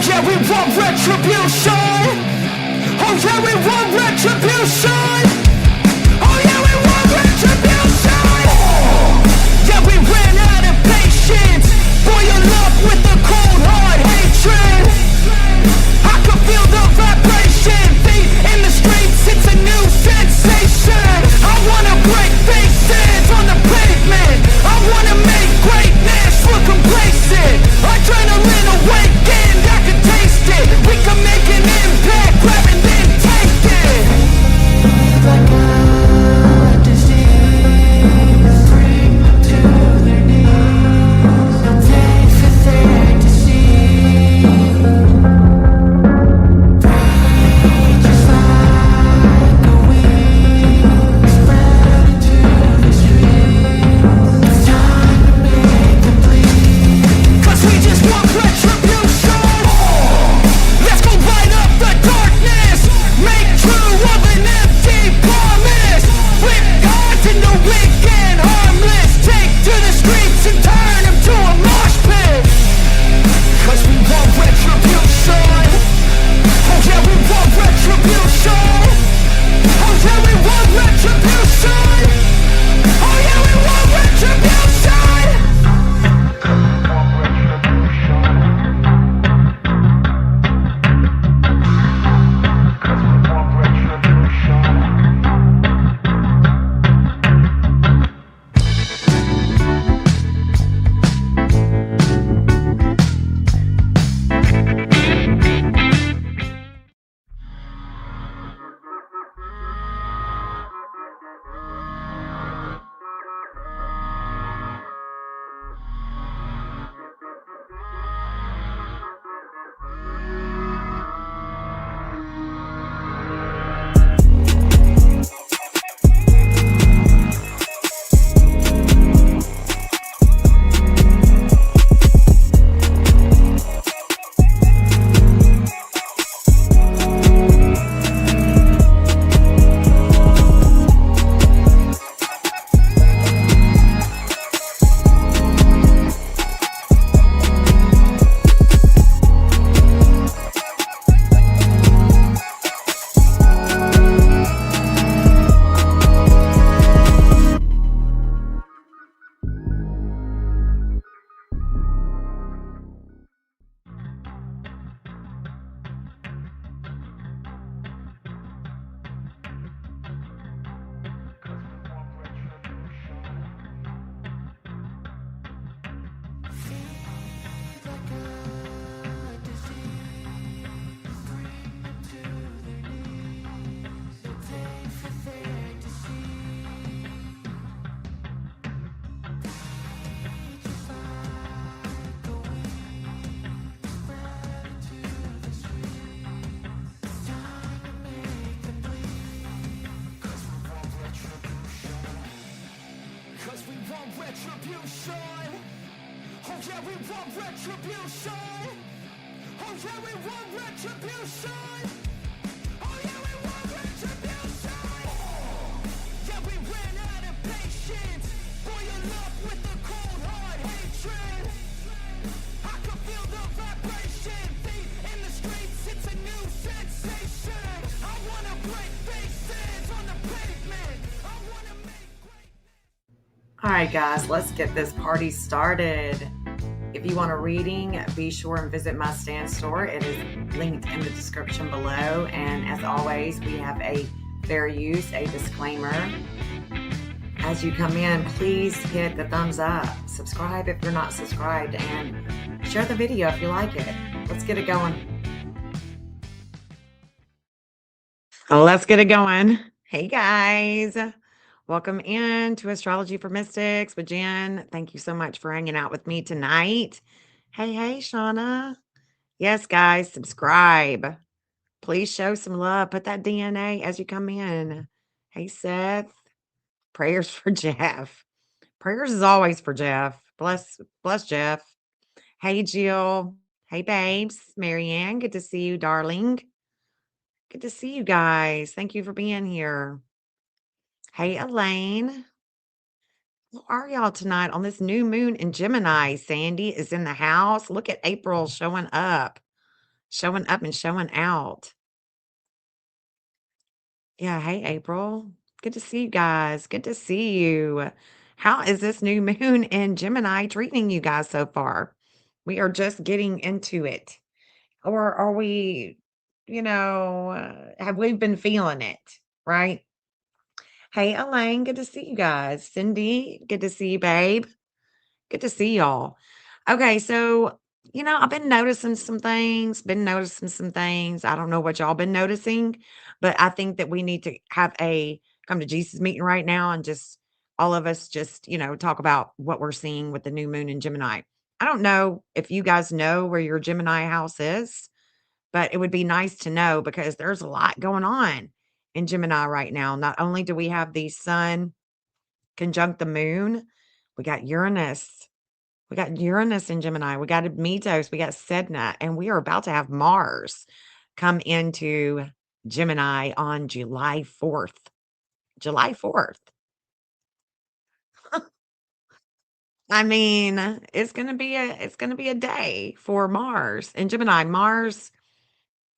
yeah, we want retribution. Oh yeah, we want retribution. Oh yeah, we want retribution. Yeah, we ran out of patience. Boil up with the cold hard hatred. I can feel the vibration. Feet in the streets, it's a new sensation. I wanna break faces on the pavement. I wanna make greatness look complacent. Adrenaline awakened, I can taste it. We can make an impact, grab and then take it. Like a disease, bring them to their knees. They for there to see. Rage is like a wing, spread into the streets. It's time to make them bleed. 'Cause we just want retribution. Let's go light up the darkness. Make true of an empty promise. Flip gods into weak and harmless. Take to the streets and turn them to a mosh pit. 'Cause we want retribution. Oh yeah, we want retribution. Oh yeah, we want retribution. Oh yeah, we want retribution. Retribution. Oh yeah, we want retribution. Oh yeah, we want retribution. Oh yeah, we want retribution. Yeah, we ran out of patience. Boil up with the cold hard hatred. I can feel the vibration. Feet in the streets, it's a new sensation. I wanna break faces on the pavement. I wanna make All right, guys, let's get this party started. If you want a reading, be sure and visit my stand store. It is linked in the description below. And as always, we have a fair use, a disclaimer. As you come in, please hit the thumbs up, subscribe if you're not subscribed, and share the video if you like it. Let's get it going. Let's get it going. Hey, guys. Welcome in to Astrology for Mystics with Jenn. Thank you so much for hanging out with me tonight. Hey, Shauna. Yes, guys, subscribe. Please show some love. Put that DNA as you come in. Hey, Seth. Prayers for Jeff. Prayers is always for Jeff. Bless Jeff. Hey, Jill. Hey, babes. Marianne, good to see you, darling. Good to see you guys. Thank you for being here. Hey, Elaine. How are y'all tonight on this new moon in Gemini? Sandy is in the house. Look at April showing up. Showing up and showing out. Yeah, hey, April. Good to see you guys. Good to see you. How is this new moon in Gemini treating you guys so far? We are just getting into it. Or are we, have we been feeling it? Right? Hey, Elaine, good to see you guys. Cindy, good to see you, babe. Good to see y'all. Okay, so, I've been noticing some things. I don't know what y'all been noticing, but I think that we need to have a come to Jesus meeting right now and just all of us just, talk about what we're seeing with the new moon in Gemini. I don't know if you guys know where your Gemini house is, but it would be nice to know because there's a lot going on in Gemini right now. Not only do we have the sun conjunct the moon, we got Uranus. We got Uranus in Gemini. We got Admetos. We got Sedna. And we are about to have Mars come into Gemini on July 4th. July 4th. I mean, it's gonna be a day for Mars in Gemini. Mars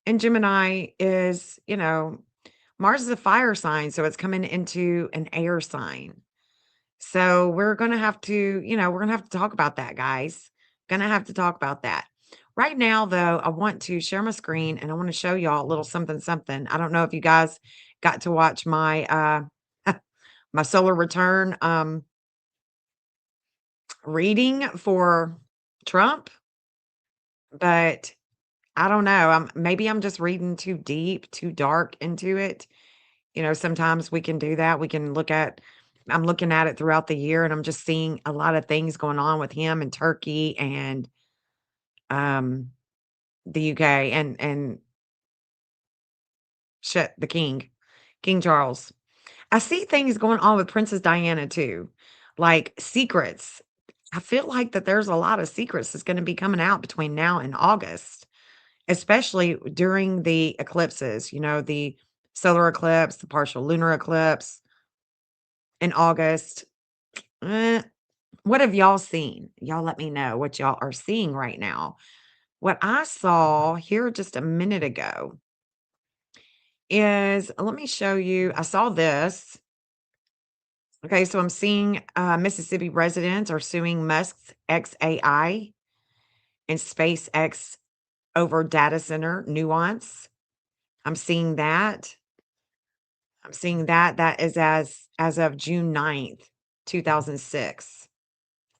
in Gemini is, Mars is a fire sign, so it's coming into an air sign. So we're gonna have to talk about that, guys. Gonna have to talk about that. Right now, though, I want to share my screen and I want to show y'all a little something something. I don't know if you guys got to watch my my solar return reading for Trump, but I don't know. Maybe I'm just reading too deep, too dark into it. Sometimes we can do that. I'm looking at it throughout the year and I'm just seeing a lot of things going on with him and Turkey and um the UK and shit, the king, King Charles. I see things going on with Princess Diana too, like secrets. I feel like that there's a lot of secrets that's going to be coming out between now and August, especially during the eclipses, the solar eclipse, the partial lunar eclipse in August. Eh, what have y'all seen? Y'all let me know what y'all are seeing right now. What I saw here just a minute ago is let me show you. I saw this. Okay, so I'm seeing Mississippi residents are suing Musk's XAI and SpaceX over data center nuance. I'm seeing that. I'm seeing that. That is as of June 9th, 2006.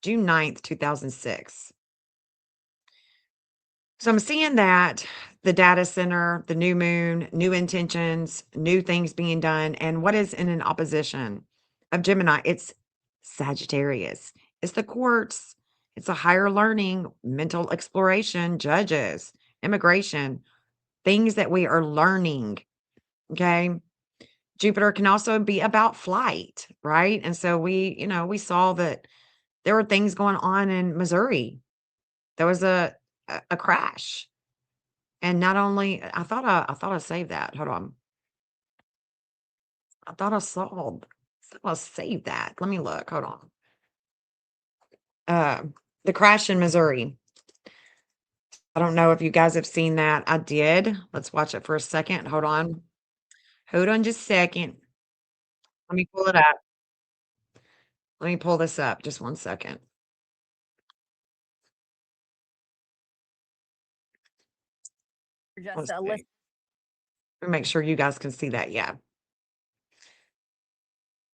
June 9th, 2006. So I'm seeing that the data center, the new moon, new intentions, new things being done. And what is in an opposition of Gemini? It's Sagittarius. It's the courts. It's a higher learning, mental exploration, judges, immigration, things that we are learning. Okay. Jupiter can also be about flight, right? And so we saw that there were things going on in Missouri. There was a crash. And not only I thought I saved that. Hold on. I thought I saved that. Let me look. Hold on. Uh, the crash in Missouri. I don't know if you guys have seen that. I did. Let's watch it for a second. Hold on. Hold on just a second. Let me pull it up. Let me pull this up. Just one second. Just Let's a see. list. Let me make sure you guys can see that. Yeah.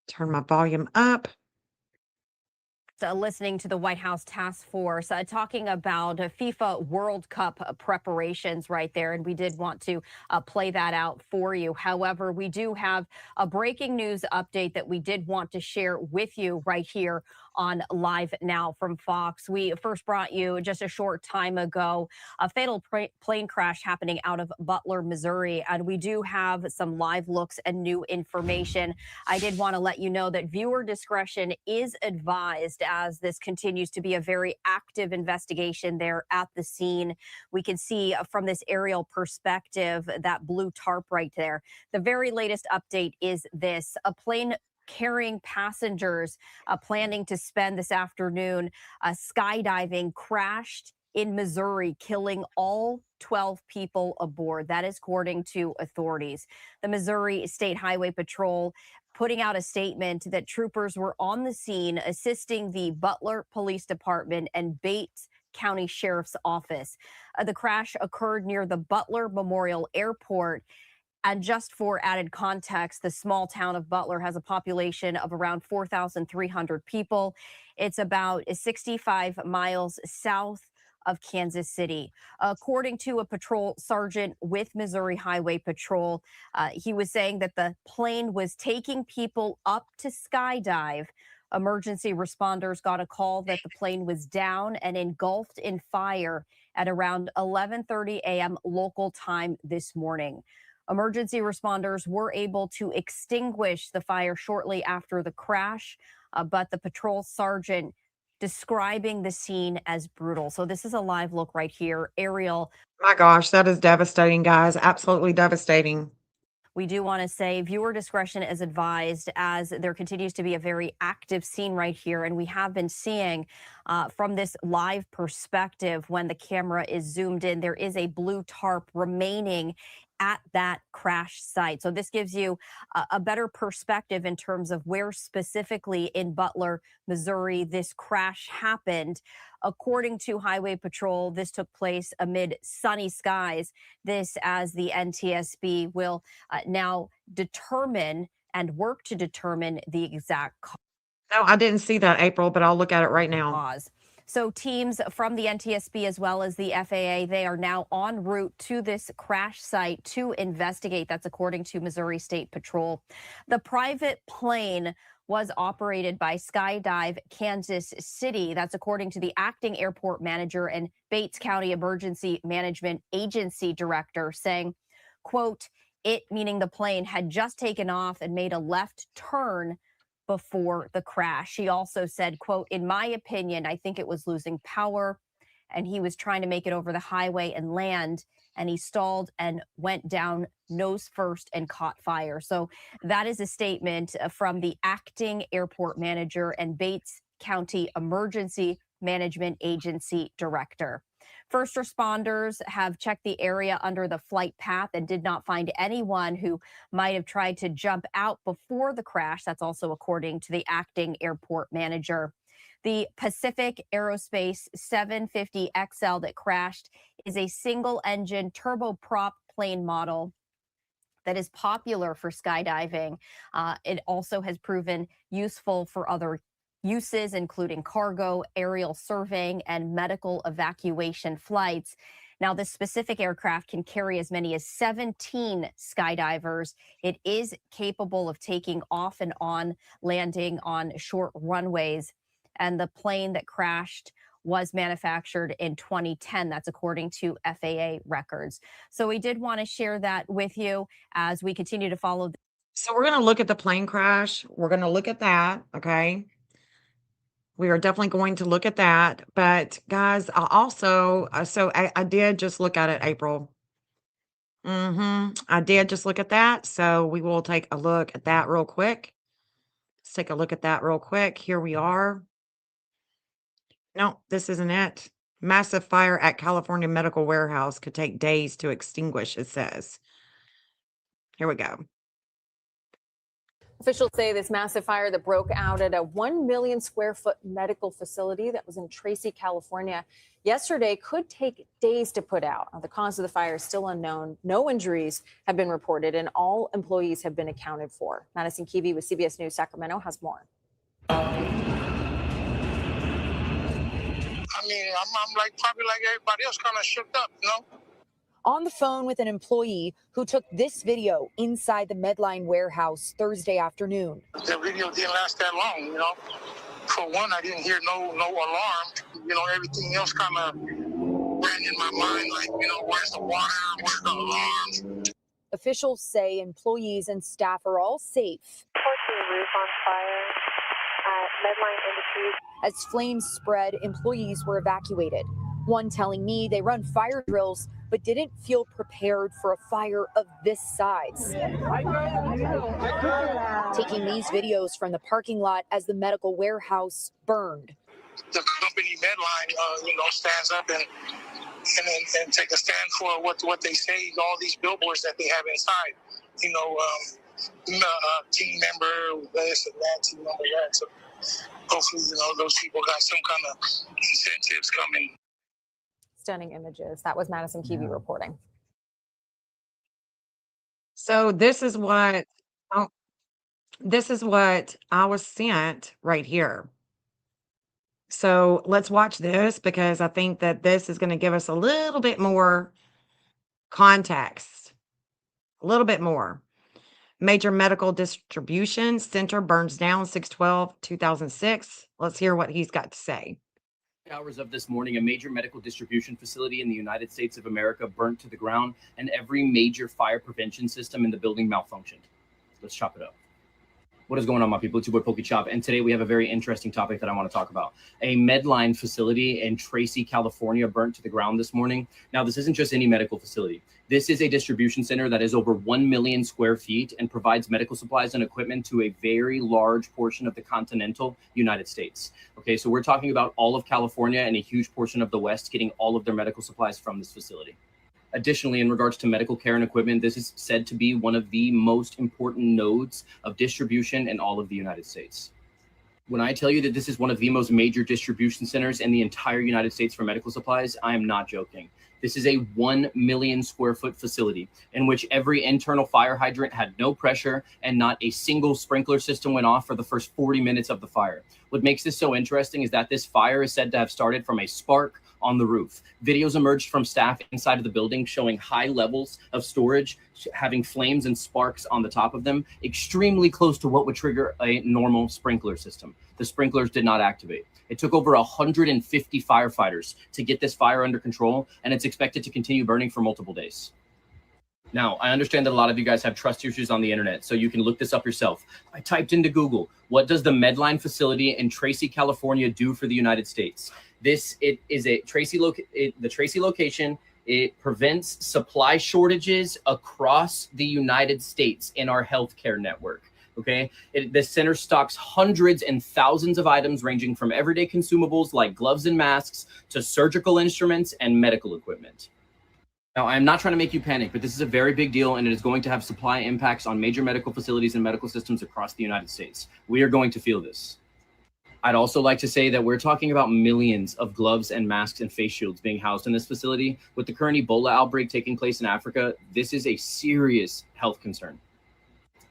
Turn my volume up. Listening to the White House task force talking about FIFA World Cup preparations right there. And we did want to play that out for you. However, we do have a breaking news update that we did want to share with you right here on Live Now from Fox. We first brought you just a short time ago a fatal plane crash happening out of Butler, Missouri. And we do have some live looks and new information. I did want to let you know that viewer discretion is advised as this continues to be a very active investigation there at the scene. We can see from this aerial perspective that blue tarp right there. The very latest update is this: a plane carrying passengers planning to spend this afternoon skydiving crashed in Missouri, killing all 12 people aboard. That is according to authorities. The Missouri State Highway Patrol putting out a statement that troopers were on the scene assisting the Butler Police Department and Bates County Sheriff's Office. The crash occurred near the Butler Memorial Airport. And just for added context, the small town of Butler has a population of around 4,300 people. It's about 65 miles south of Kansas City. According to a patrol sergeant with Missouri Highway Patrol, he was saying that the plane was taking people up to skydive. Emergency responders got a call that the plane was down and engulfed in fire at around 11:30 a.m. local time this morning. Emergency responders were able to extinguish the fire shortly after the crash, but the patrol sergeant describing the scene as brutal. So this is a live look right here. Aerial. My gosh, that is devastating, guys. Absolutely devastating. We do want to say viewer discretion is advised, as there continues to be a very active scene right here. And we have been seeing from this live perspective, when the camera is zoomed in, there is a blue tarp remaining at that crash site. So this gives you a better perspective in terms of where specifically in Butler, Missouri, this crash happened. According to Highway Patrol, this took place amid sunny skies. This as the NTSB will now determine and work to determine the exact cause. No, I didn't see that, April, but I'll look at it right now. So teams from the NTSB as well as the FAA, they are now en route to this crash site to investigate. That's according to Missouri State Patrol. The private plane was operated by Skydive Kansas City. That's according to the acting airport manager and Bates County Emergency Management Agency director, saying, quote, it, meaning the plane, had just taken off and made a left turn before the crash. She also said, quote, in my opinion, I think it was losing power and he was trying to make it over the highway and land, and he stalled and went down nose first and caught fire. So that is a statement from the acting airport manager and Bates County Emergency Management Agency director. First responders have checked the area under the flight path and did not find anyone who might have tried to jump out before the crash. That's also according to the acting airport manager. The Pacific Aerospace 750XL that crashed is a single-engine turboprop plane model that is popular for skydiving. It also has proven useful for other uses, including cargo, aerial surveying, and medical evacuation flights. Now, this specific aircraft can carry as many as 17 skydivers. It is capable of taking off and on, landing on short runways. And the plane that crashed was manufactured in 2010. That's according to FAA records. So we did want to share that with you as we continue to follow. So we're going to look at the plane crash. We're going to look at that. Okay. We are definitely going to look at that. But guys, I also, I did just look at it, April. I did just look at that. So we will take a look at that real quick. Let's take a look at that real quick. Here we are. No, this isn't it. Massive fire at California Medical Warehouse could take days to extinguish, it says. Here we go. Officials say this massive fire that broke out at a 1 million square foot medical facility that was in Tracy, California yesterday could take days to put out. The cause of the fire is still unknown. No injuries have been reported and all employees have been accounted for. Madison Keevy with CBS News Sacramento has more. I mean, I'm like probably like everybody else, kind of shook up, you know? On the phone with an employee who took this video inside the Medline warehouse Thursday afternoon. The video didn't last that long, you know? For one, I didn't hear no alarm. You know, everything else kind of ran in my mind, like, you know, where's the water, where's the alarms? Officials say employees and staff are all safe. 14 roof on fire at Medline Industries. As flames spread, employees were evacuated. One telling me they run fire drills but didn't feel prepared for a fire of this size. Taking these videos from the parking lot as the medical warehouse burned. the company Medline, stands up and take a stand for what they say, all these billboards that they have inside, team member, this and that, team member that. So hopefully, those people got some kind of incentives coming. Stunning images. That was Madison Keevy reporting. So this is what I was sent right here. So let's watch this because I think that this is going to give us a little bit more context, a little bit more. Major medical distribution center burns down 6/12/2006. Let's hear what he's got to say. Hours of this morning, a major medical distribution facility in the United States of America burnt to the ground, and every major fire prevention system in the building malfunctioned. Let's chop it up. What is going on, my people? It's your boy Pokey Chop, and today we have a very interesting topic that I want to talk about. A Medline facility in Tracy, California burnt to the ground this morning. Now, this isn't just any medical facility. This is a distribution center that is over 1 million square feet and provides medical supplies and equipment to a very large portion of the continental United States. Okay, so we're talking about all of California and a huge portion of the West getting all of their medical supplies from this facility. Additionally, in regards to medical care and equipment, this is said to be one of the most important nodes of distribution in all of the United States. When I tell you that this is one of the most major distribution centers in the entire United States for medical supplies, I am not joking. This is a 1 million square foot facility in which every internal fire hydrant had no pressure and not a single sprinkler system went off for the first 40 minutes of the fire. What makes this so interesting is that this fire is said to have started from a spark on the roof. Videos emerged from staff inside of the building showing high levels of storage, having flames and sparks on the top of them, extremely close to what would trigger a normal sprinkler system. The sprinklers did not activate. It took over 150 firefighters to get this fire under control, and it's expected to continue burning for multiple days. Now, I understand that a lot of you guys have trust issues on the internet, so you can look this up yourself. I typed into Google, what does the Medline facility in Tracy, California do for the United States? The Tracy location. It prevents supply shortages across the United States in our healthcare network. Okay, the center stocks hundreds and thousands of items ranging from everyday consumables like gloves and masks to surgical instruments and medical equipment. Now, I'm not trying to make you panic, but this is a very big deal, and it is going to have supply impacts on major medical facilities and medical systems across the United States. We are going to feel this. I'd also like to say that we're talking about millions of gloves and masks and face shields being housed in this facility. With the current Ebola outbreak taking place in Africa, this is a serious health concern.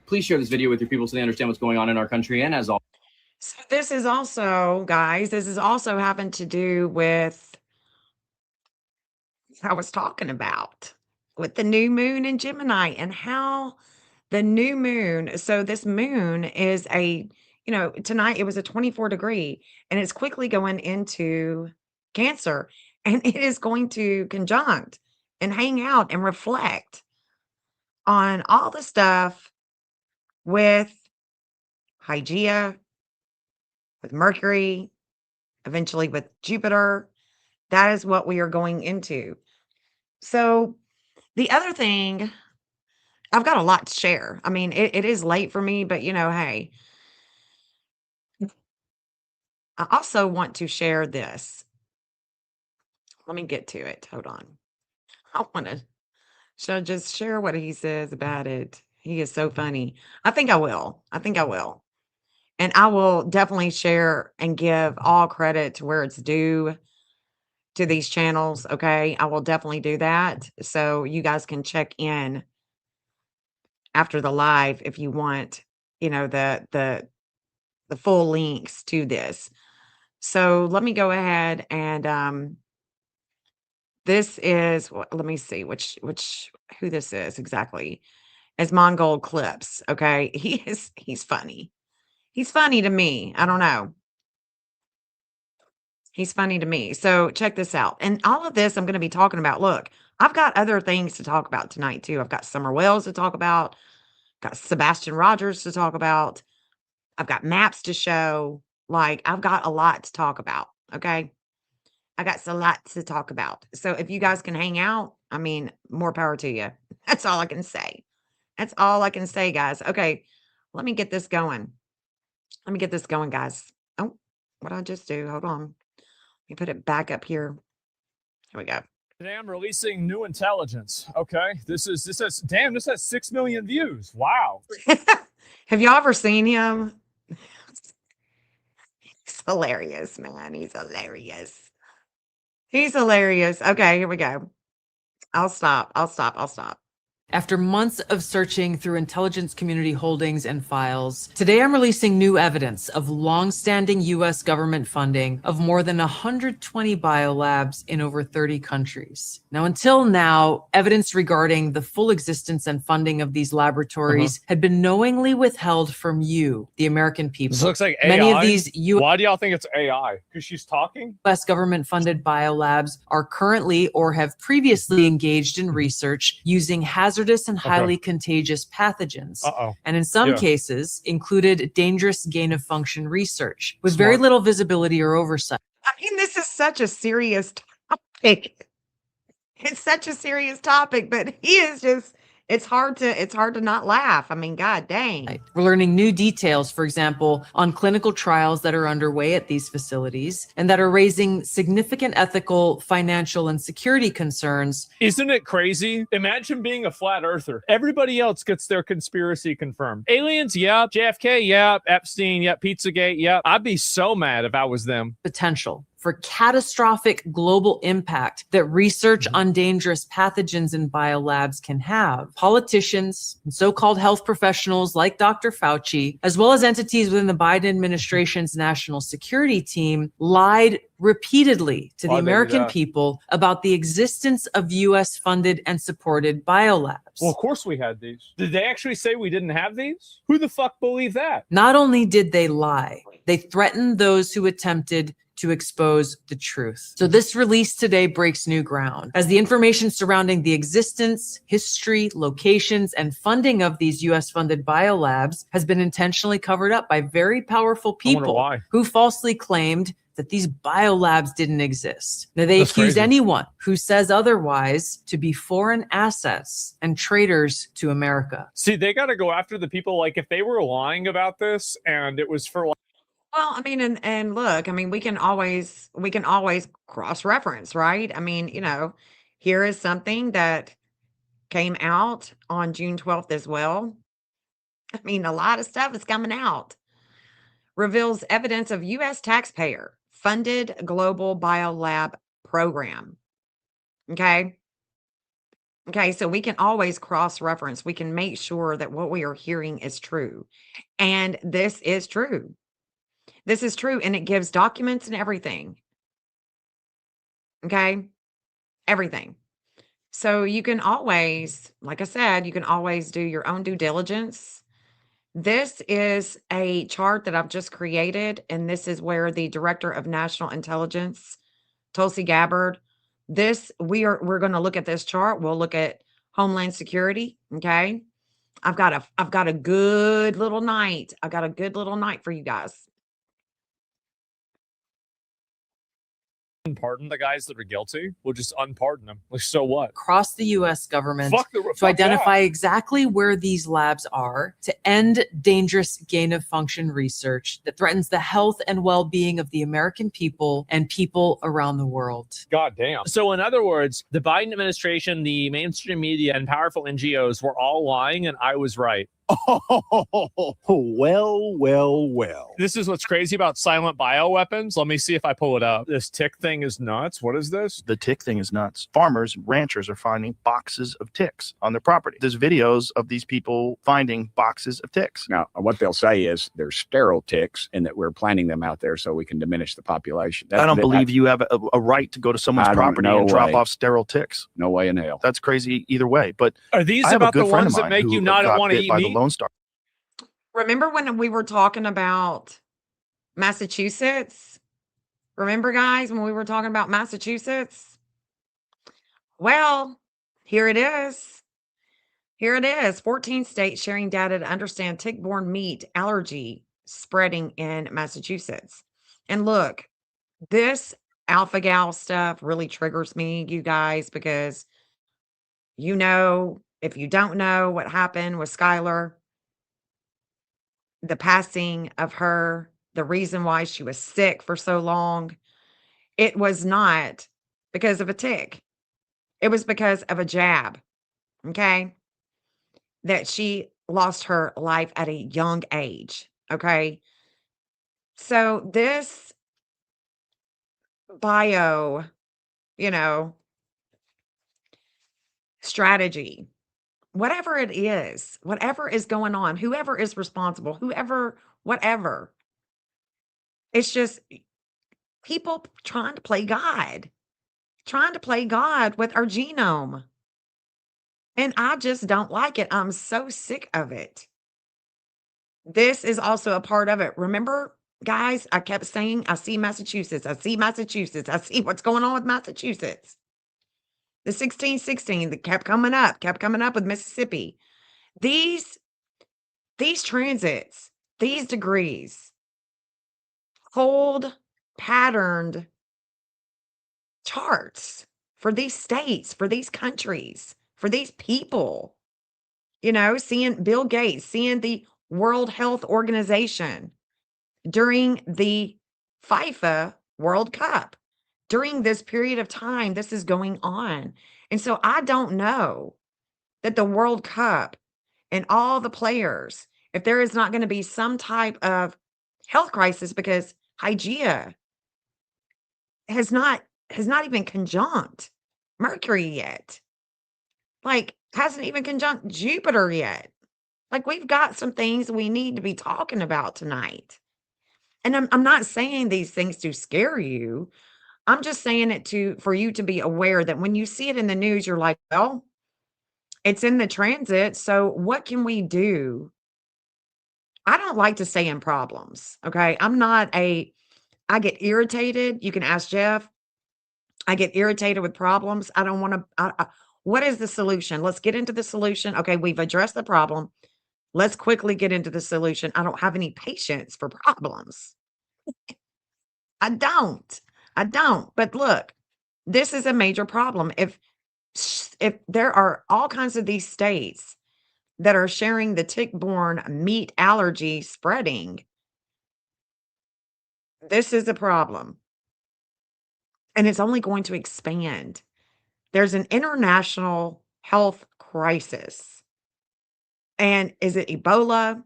Please share this video with your people so they understand what's going on in our country. And as always, So this is also, guys, this is also having to do with I was talking about with the new moon in Gemini and how the new moon. So this moon is tonight it was a 24-degree and it's quickly going into Cancer, and it is going to conjunct and hang out and reflect on all the stuff with Hygeia, with Mercury, eventually with Jupiter. That is what we are going into. So the other thing, I've got a lot to share. I mean, it is late for me, but hey, I also want to share this. Let me get to it. Hold on. I want to just share what he says about it. He is so funny. I think I will. And I will definitely share and give all credit to where it's due to these channels. Okay. I will definitely do that. So you guys can check in after the live if you want, the full links to this. So let me go ahead and this is let me see who this is exactly. Asmongold clips. Okay. He's funny. He's funny to me. I don't know. He's funny to me. So check this out. And all of this I'm going to be talking about. Look, I've got other things to talk about tonight too. I've got Summer Wells to talk about, got Sebastian Rogers to talk about. I've got maps to show. Like, I've got a lot to talk about. Okay. I got a lot to talk about. So if you guys can hang out, I mean, more power to you. That's all I can say. That's all I can say, guys. Okay. Let me get this going. Guys. Oh, what did I just do? Hold on. me put it back up here. Here we go. Today I'm releasing new intelligence. Okay, this has 6 million views. Wow. Have y'all ever seen him? He's hilarious, man. He's hilarious. He's hilarious. Okay, here we go. I'll stop. After months of searching through intelligence community holdings and files, today I'm releasing new evidence of long-standing U.S. government funding of more than 120 biolabs in over 30 countries. Now, until now, evidence regarding the full existence and funding of these laboratories had been knowingly withheld from you, the American people. This looks like AI. Many of these Why do y'all think it's AI? Because she's talking? U.S. government-funded biolabs are currently or have previously engaged in research using hazardous and highly contagious pathogens. And in some cases, included dangerous gain-of-function research with very little visibility or oversight. I mean, this is such a serious topic. It's such a serious topic, but he is just, it's hard to not laugh. I mean, God dang. We're learning new details, for example, on clinical trials that are underway at these facilities and that are raising significant ethical, financial, and security concerns. Isn't it crazy? Imagine being a flat earther. Everybody else gets their conspiracy confirmed. Aliens, yeah. JFK, yeah. Epstein, yeah. Pizzagate, yeah. I'd be so mad if I was them. Potential for catastrophic global impact that research on dangerous pathogens in biolabs can have. Politicians and so-called health professionals like Dr. Fauci, as well as entities within the Biden administration's national security team, lied repeatedly to the American people about the existence of U.S.-funded and supported biolabs. Well, of course we had these. Did they actually say we didn't have these? Who the fuck believed that? Not only did they lie, they threatened those who attempted to expose the truth. So this release today breaks new ground, as the information surrounding the existence, history, locations, and funding of these U.S.-funded biolabs has been intentionally covered up by very powerful people who falsely claimed that these biolabs didn't exist. Now, they accuse anyone who says otherwise to be foreign assets and traitors to America. See, they got to go after the people, like, if they were lying about this and it was for, like, well, I mean, and look, I mean, we can always cross-reference, right? I mean, you know, here is something that came out on June 12th as well. I mean, a lot of stuff is coming out. Reveals evidence of U.S. taxpayer funded global biolab program. Okay. So we can always cross-reference. We can make sure that what we are hearing is true. And this is true. This is true, and it gives documents and everything. Okay? Everything. So you can always, like I said, you can always do your own due diligence. This is a chart that I've just created, and this is where the Director of National Intelligence, Tulsi Gabbard, we're going to look at this chart. We'll look at Homeland Security, okay? I've got a good little night. I got a good little night for you guys. Pardon the guys that are guilty. We'll just unpardon them. Like, so what? Across the U.S. government to identify exactly where these labs are, to end dangerous gain-of-function research that threatens the health and well-being of the American people and people around the world. God damn. So in other words, the Biden administration, the mainstream media, and powerful NGOs were all lying, and I was right. Oh, well. This is what's crazy about silent bioweapons. Let me see if I pull it up. This tick thing is nuts. What is this? The tick thing is nuts. Farmers, ranchers are finding boxes of ticks on their property. There's videos of these people finding boxes of ticks. Now, what they'll say is they're sterile ticks and that we're planting them out there so we can diminish the population. I don't believe you have a right to go to someone's property and drop off sterile ticks. No way in hell. That's crazy either way. But are these about the ones that make you not want to eat meat? Lone Star. Remember when we were talking about Massachusetts? Remember, guys, when we were talking about Massachusetts? Well, here it is. 14 states sharing data to understand tick-borne meat allergy spreading in Massachusetts. And look, this alpha gal stuff really triggers me, you guys, because you know, if you don't know what happened with Skylar, the passing of her, the reason why she was sick for so long, It was not because of a tick. It was because of a jab, okay? That she lost her life at a young age, okay? So this bio, you know, strategy, whatever it is, whatever is going on, whoever is responsible, whoever, whatever, it's just people trying to play God, trying to play God with our genome. And I just don't like it. I'm so sick of it. This is also a part of it. Remember, guys, I kept saying, I see Massachusetts. I see Massachusetts. I see what's going on with Massachusetts. The 1616 that kept coming up with Mississippi. These transits, these degrees hold patterned charts for these states, for these countries, for these people. You know, seeing Bill Gates, seeing the World Health Organization during the FIFA World Cup. During this period of time, this is going on. And so I don't know that the World Cup and all the players, if there is not going to be some type of health crisis, because Hygeia has not even conjunct Mercury yet. Like, hasn't even conjunct Jupiter yet. Like, we've got some things we need to be talking about tonight. And I'm not saying these things to scare you. I'm just saying it for you to be aware that when you see it in the news, you're like, well, it's in the transit. So what can we do? I don't like to stay in problems. Okay. I get irritated. You can ask Jeff. I get irritated with problems. I don't want to. What is the solution? Let's get into the solution. Okay. We've addressed the problem. Let's quickly get into the solution. I don't have any patience for problems. I don't. But look, this is a major problem. If there are all kinds of these states that are sharing the tick-borne meat allergy spreading, this is a problem. And it's only going to expand. There's an international health crisis. And is it Ebola?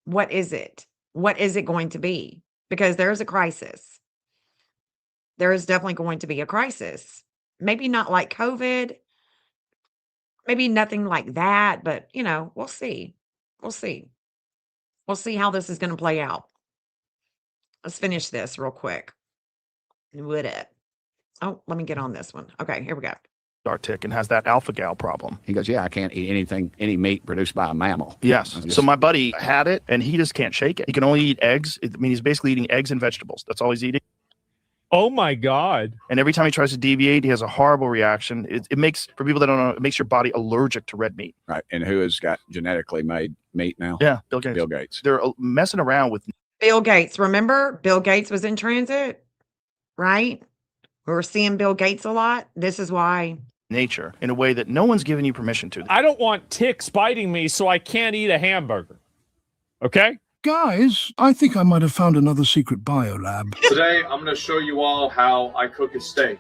What is it? What is it going to be? Because there's a crisis. There is definitely going to be a crisis. Maybe not like COVID, maybe nothing like that, but we'll see. We'll see. We'll see how this is going to play out. Let's finish this real quick. Would it? Oh, let me get on this one. Okay, here we go. Tick and has that alpha gal problem. He goes, yeah, I can't eat any meat produced by a mammal. Yes. So my buddy had it and he just can't shake it. He can only eat eggs. I mean, he's basically eating eggs and vegetables. That's all he's eating. Oh my God. And every time he tries to deviate, he has a horrible reaction. It makes, for people that don't know, it makes your body allergic to red meat. Right. And who has got genetically made meat now? Yeah, Bill Gates. Bill Gates. They're messing around with Bill Gates. Remember, Bill Gates was in transit, right? We were seeing Bill Gates a lot. This is why. Nature in a way that no one's given you permission to. I don't want ticks biting me, so I can't eat a hamburger. Okay? Guys, I think I might have found another secret biolab. Today, I'm going to show you all how I cook a steak.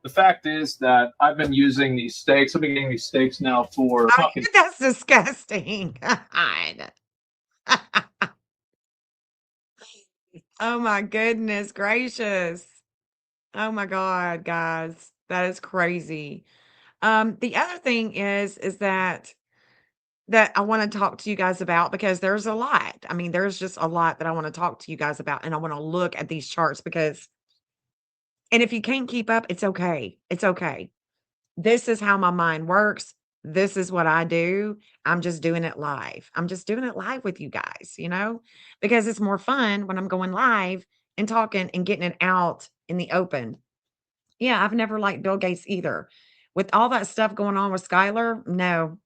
The fact is that I've been using these steaks. I've been getting these steaks now for... That's disgusting. God. Oh my goodness gracious. Oh my God, guys. That is crazy. The other thing is that I want to talk to you guys about, because there's a lot. I mean, there's just a lot that I want to talk to you guys about, and I want to look at these charts and if you can't keep up, it's okay. It's okay. This is how my mind works. This is what I do. I'm just doing it live. I'm just doing it live with you guys, because it's more fun when I'm going live and talking and getting it out in the open. Yeah, I've never liked Bill Gates either. With all that stuff going on with Skylar, no.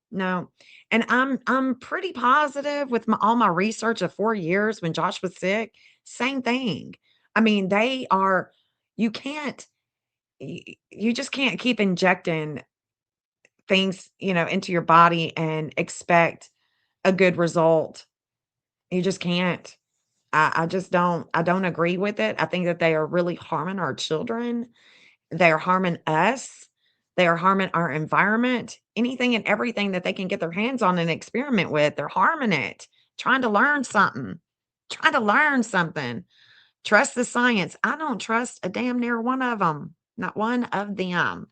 And I'm pretty positive with all my research of 4 years when Josh was sick, same thing. I mean, you just can't keep injecting things, into your body and expect a good result. You just can't. I just I don't agree with it. I think that they are really harming our children. They are harming us. They are harming our environment. Anything and everything that they can get their hands on and experiment with, they're harming it. Trying to learn something. Trying to learn something. Trust the science. I don't trust a damn near one of them. Not one of them.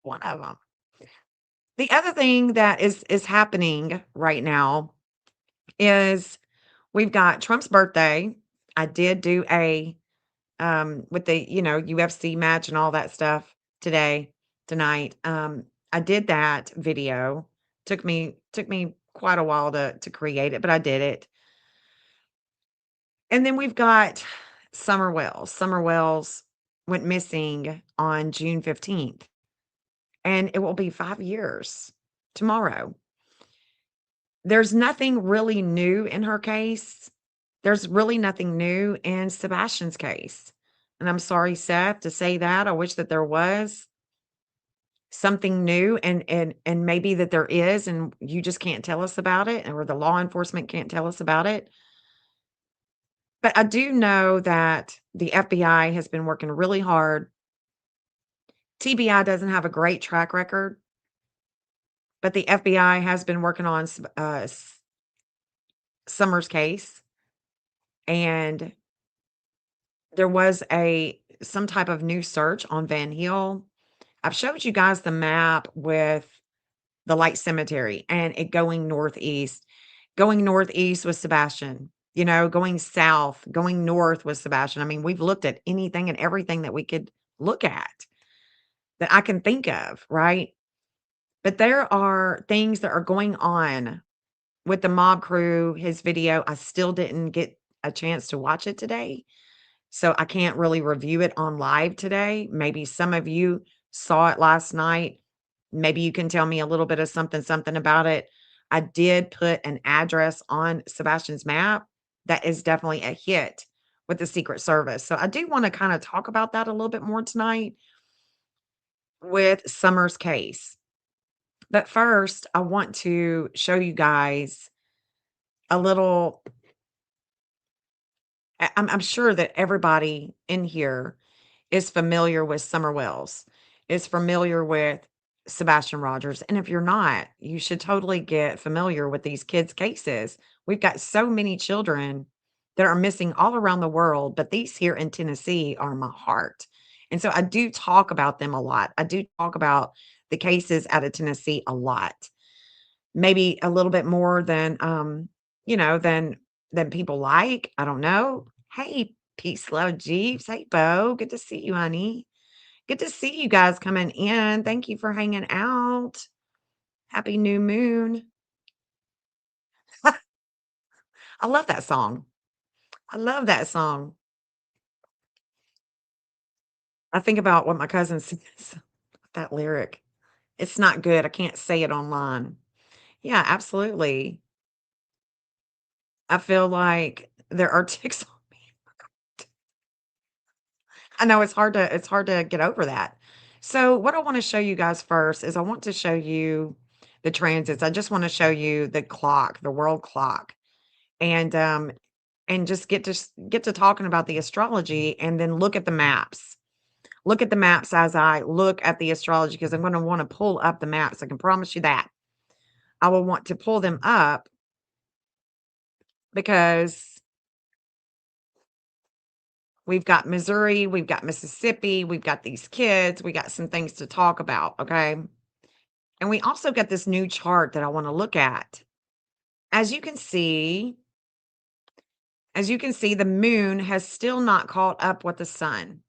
One of them. The other thing that is happening right now is we've got Trump's birthday. I did do a with the, UFC match and all that stuff tonight. I did that video. Took me quite a while to create it, but I did it. And then we've got Summer Wells. Summer Wells went missing on June 15th, and it will be 5 years tomorrow. There's nothing really new in her case. There's really nothing new in Sebastian's case. And I'm sorry, Seth, to say that. I wish that there was something new and maybe that there is and you just can't tell us about it or the law enforcement can't tell us about it. But I do know that the FBI has been working really hard. TBI doesn't have a great track record, but the FBI has been working on Summer's case, and there was some type of new search on Van Hill. I've showed you guys the map with the Light Cemetery and it going northeast. Going northeast was Sebastian, going south, going north was Sebastian. I mean, we've looked at anything and everything that we could look at that I can think of, right? But there are things that are going on with the mob crew. His video, I still didn't get a chance to watch it today. So I can't really review it on live today. Maybe some of you saw it last night. Maybe you can tell me a little bit of something about it. I did put an address on Sebastian's map that is definitely a hit with the Secret Service. So I do want to kind of talk about that a little bit more tonight with Summer's case. But first, I want to show you guys a little. I'm sure that everybody in here is familiar with Summer Wells, is familiar with Sebastian Rogers. And if you're not, you should totally get familiar with these kids' cases. We've got so many children that are missing all around the world, but these here in Tennessee are my heart. And so I do talk about them a lot. I do talk about the cases out of Tennessee a lot. Maybe a little bit more than than people like. I don't know. Hey, peace, love, Jeeves. Hey, Bo. Good to see you, honey. Good to see you guys coming in. Thank you for hanging out. Happy new moon. I love that song. I love that song. I think about what my cousin says, that lyric. It's not good. I can't say it online. Yeah, absolutely. I feel like there are ticks on me. I know it's hard to get over that. So what I want to show you guys first is I want to show you the transits. I just want to show you the clock, the world clock. And just get to talking about the astrology and then look at the maps. Look at the maps as I look at the astrology because I'm going to want to pull up the maps. I can promise you that. I will want to pull them up because we've got Missouri, we've got Mississippi, we've got these kids, we got some things to talk about, okay? And we also got this new chart that I want to look at. As you can see, the moon has still not caught up with the sun.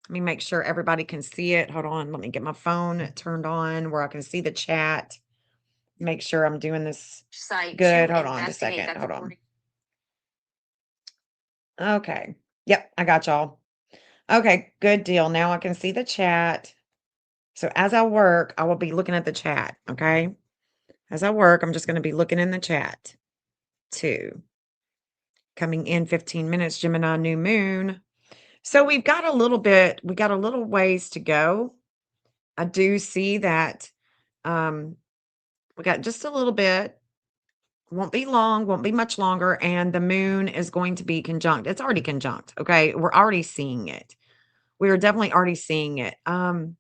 Let me make sure everybody can see it. Hold on, let me get my phone turned on where I can see the chat. Make sure I'm doing this good. Hold on a second. Hold on. Okay. Yep, I got y'all. Okay, good deal. Now I can see the chat. So as I work, I will be looking at the chat, okay? As I work, I'm just going to be looking in the chat too. Coming in 15 minutes, Gemini new moon. So we got a little ways to go. I do see that we got just a little bit Won't be long, won't be much longer, and the moon is going to be conjunct. It's already conjunct, okay? We're already seeing it. We are definitely already seeing it. What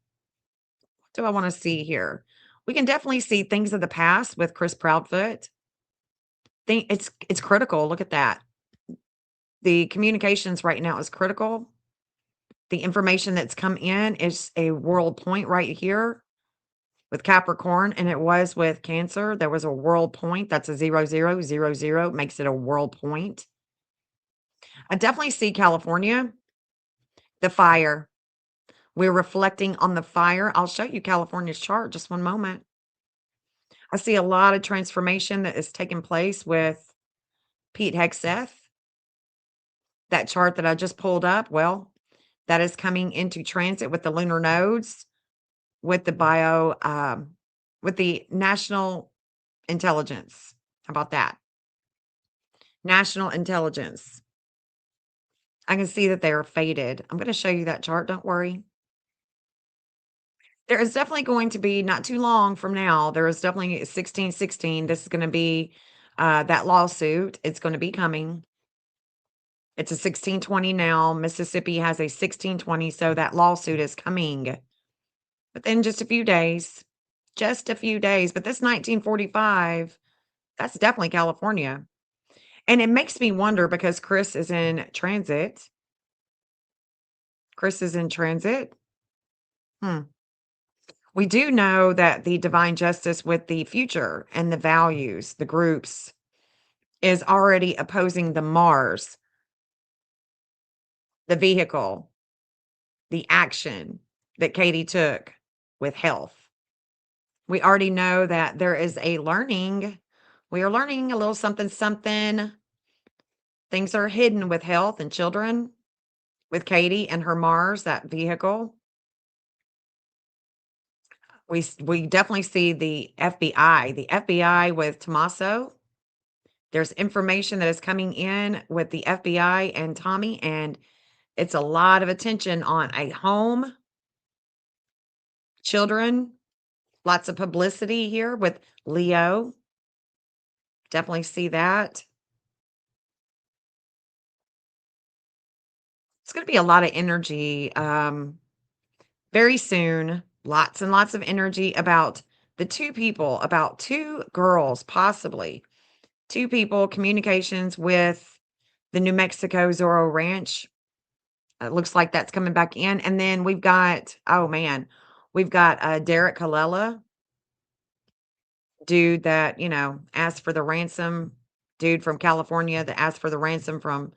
do I want to see here? We can definitely see things of the past with Chris Proudfoot. Think it's critical. Look at that. The communications right now is critical. The information that's come in is a world point right here with Capricorn, and it was with Cancer. There was a world point. That's a 0000, makes it a world point. I definitely see California, the fire. We're reflecting on the fire. I'll show you California's chart. Just one moment. I see a lot of transformation that is taking place with Pete Hegseth. That chart that I just pulled up, well, that is coming into transit with the lunar nodes, with the with the national intelligence. How about that? National intelligence. I can see that they are faded. I'm going to show you that chart. Don't worry. There is definitely going to be, not too long from now, there is definitely 1616. This is going to be that lawsuit. It's going to be coming. It's a 1620 now. Mississippi has a 1620, so that lawsuit is coming within just a few days. Just a few days. But this 1945, that's definitely California. And it makes me wonder because Chris is in transit. Chris is in transit. We do know that the divine justice with the future and the values, the groups, is already opposing the Mars, the vehicle, the action that Katie took with health. We already know that there is a learning. We are learning a little something, something. Things are hidden with health and children, with Katie and her Mars, that vehicle. We definitely see the FBI. The FBI with Tommaso. There's information that is coming in with the FBI and Tommy, and it's a lot of attention on a home, children, lots of publicity here with Leo. Definitely see that. It's going to be a lot of energy very soon. Lots and lots of energy about the two people, about two girls, possibly. Two people, communications with the New Mexico Zorro Ranch. It looks like that's coming back in. And then we've got, oh man, we've got Derek Colella, dude that, asked for the ransom, dude from California that asked for the ransom from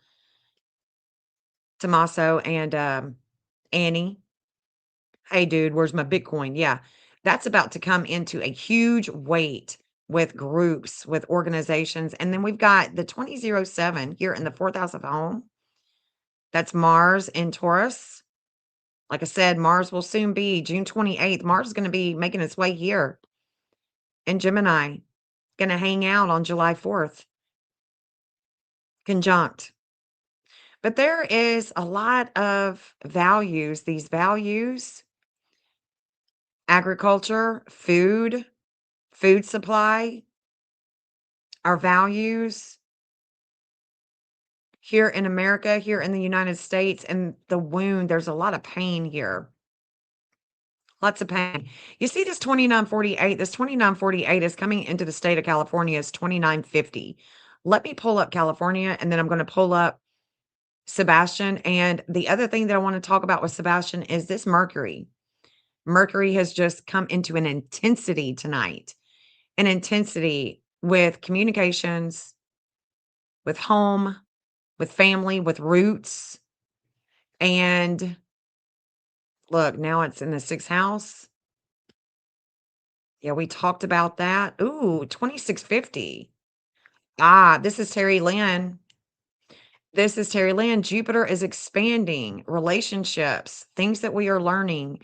Tommaso and Annie. Hey, dude, where's my Bitcoin? Yeah, that's about to come into a huge weight with groups, with organizations. And then we've got the 2007 here in the fourth house of home. That's Mars in Taurus. Like I said, Mars will soon be June 28th. Mars is going to be making its way here in Gemini, going to hang out on July 4th. Conjunct. But there is a lot of values. These values, agriculture, food supply, our values here in America, here in the United States, and the wound, there's a lot of pain here. Lots of pain. You see this 2948, this 2948 is coming into the state of California as 2950. Let me pull up California, and then I'm going to pull up Sebastian. And the other thing that I want to talk about with Sebastian is this Mercury. Mercury has just come into an intensity tonight, an intensity with communications, with home, with family, with roots. And look, now it's in the sixth house. Yeah, we talked about that. Ooh, 2650. This is Terry Lynn. This is Terry Lynn. Jupiter is expanding relationships, things that we are learning,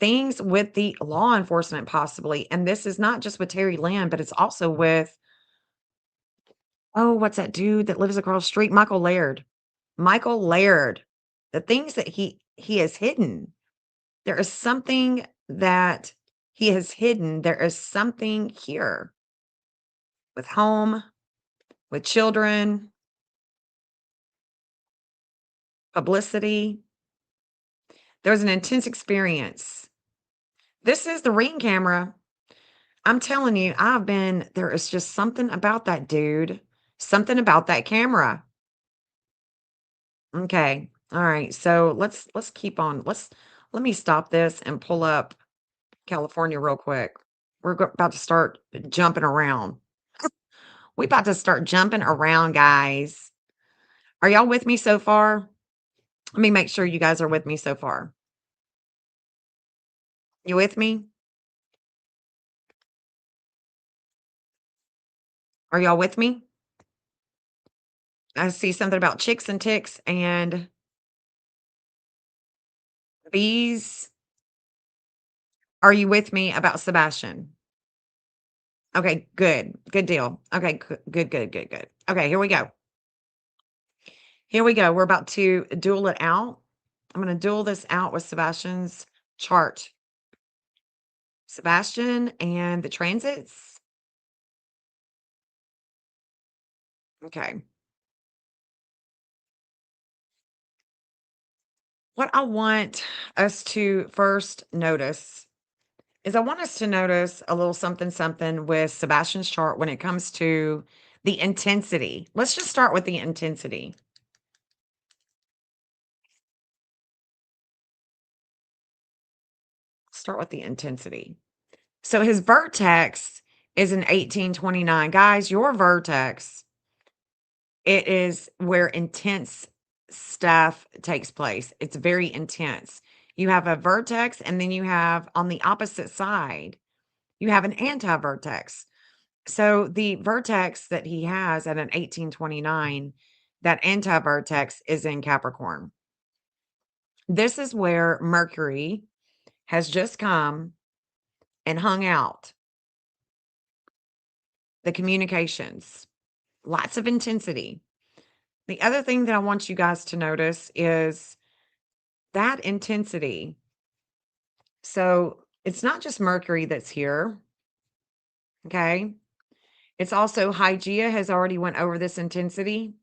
things with the law enforcement possibly. And this is not just with Terry Lynn, but it's also with, what's that dude that lives across the street? Michael Laird. Michael Laird. The things that he has hidden. There is something that he has hidden. There is something here with home, with children, publicity. There's an intense experience. This is the ring camera. I'm telling you, there is just something about that dude, something about that camera. Okay. All right. So let's keep on. Let me stop this and pull up California real quick. About to start jumping around. We about to start jumping around, guys. Are y'all with me so far? Let me make sure you guys are with me so far. You with me? Are y'all with me? I see something about chicks and ticks and bees. Are you with me about Sebastian? Okay, good. Good deal. Okay, good. Okay, here we go. Here we go. We're about to duel it out. I'm going to duel this out with Sebastian's chart. Sebastian and the transits. Okay. What I want us to first notice is I want us to notice a little something with Sebastian's chart when it comes to the intensity. Let's just start with the intensity. Start with the intensity. So his vertex is an 1829. Guys, your vertex, it is where intense stuff takes place. It's very intense. You have a vertex, and then you have on the opposite side, you have an anti-vertex. So the vertex that he has at an 1829, that anti-vertex is in Capricorn. This is where Mercury has just come and hung out. The communications, lots of intensity. The other thing that I want you guys to notice is that intensity. So it's not just Mercury that's here. Okay. It's also Hygeia has already went over this intensity.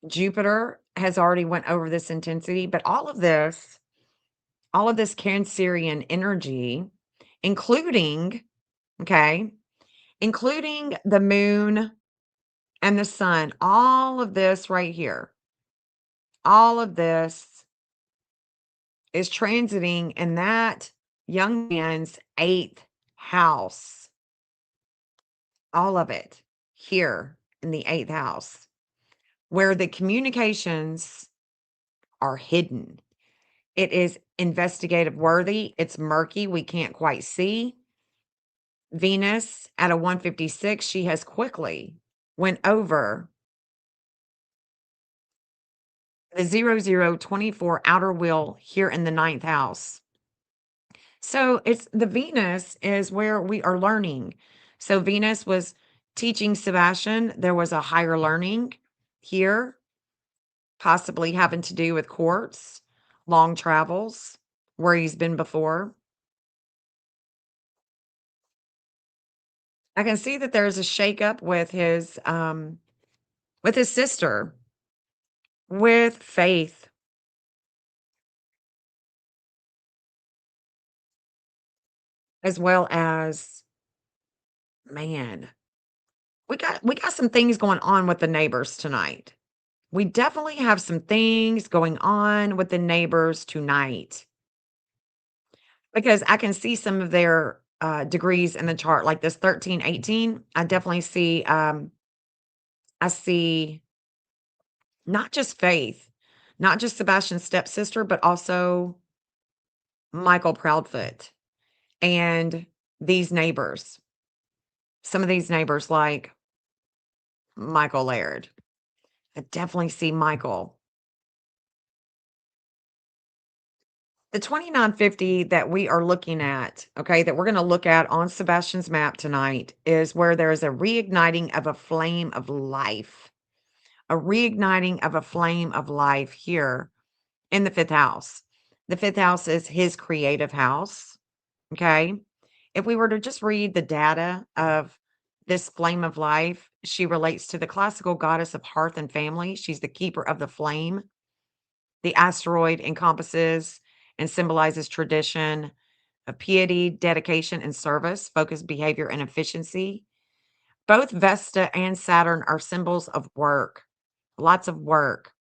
Jupiter has already went over this intensity, but all of this Cancerian energy, including, okay, including the moon and the sun, all of this right here, all of this is transiting in that young man's 8th house. All of it here in the 8th house, where the communications are hidden. It is investigative worthy. It's murky. We can't quite see. Venus at a 156, she has quickly went over the 0024 outer wheel here in the 9th house. So it's the Venus is where we are learning. So Venus was teaching Sebastian. There was a higher learning here, possibly having to do with courts, long travels, where he's been before. I can see that there's a shakeup with his sister, with Faith. As well as, man, we got some things going on with the neighbors tonight. We definitely have some things going on with the neighbors tonight. Because I can see some of their degrees in the chart, like this 13, 18. I definitely see, I see not just Faith, not just Sebastian's stepsister, but also Michael Proudfoot and these neighbors. Some of these neighbors, like Michael Laird. I definitely see Michael. The 2950 that we are looking at, okay, that we're going to look at on Sebastian's map tonight is where there is a reigniting of a flame of life. A reigniting of a flame of life here in the 5th house. The 5th house is his creative house, okay? If we were to just read the data of this flame of life, she relates to the classical goddess of hearth and family. She's the keeper of the flame. The asteroid encompasses and symbolizes tradition, a piety, dedication, and service, focused behavior, and efficiency. Both Vesta and Saturn are symbols of work, lots of work.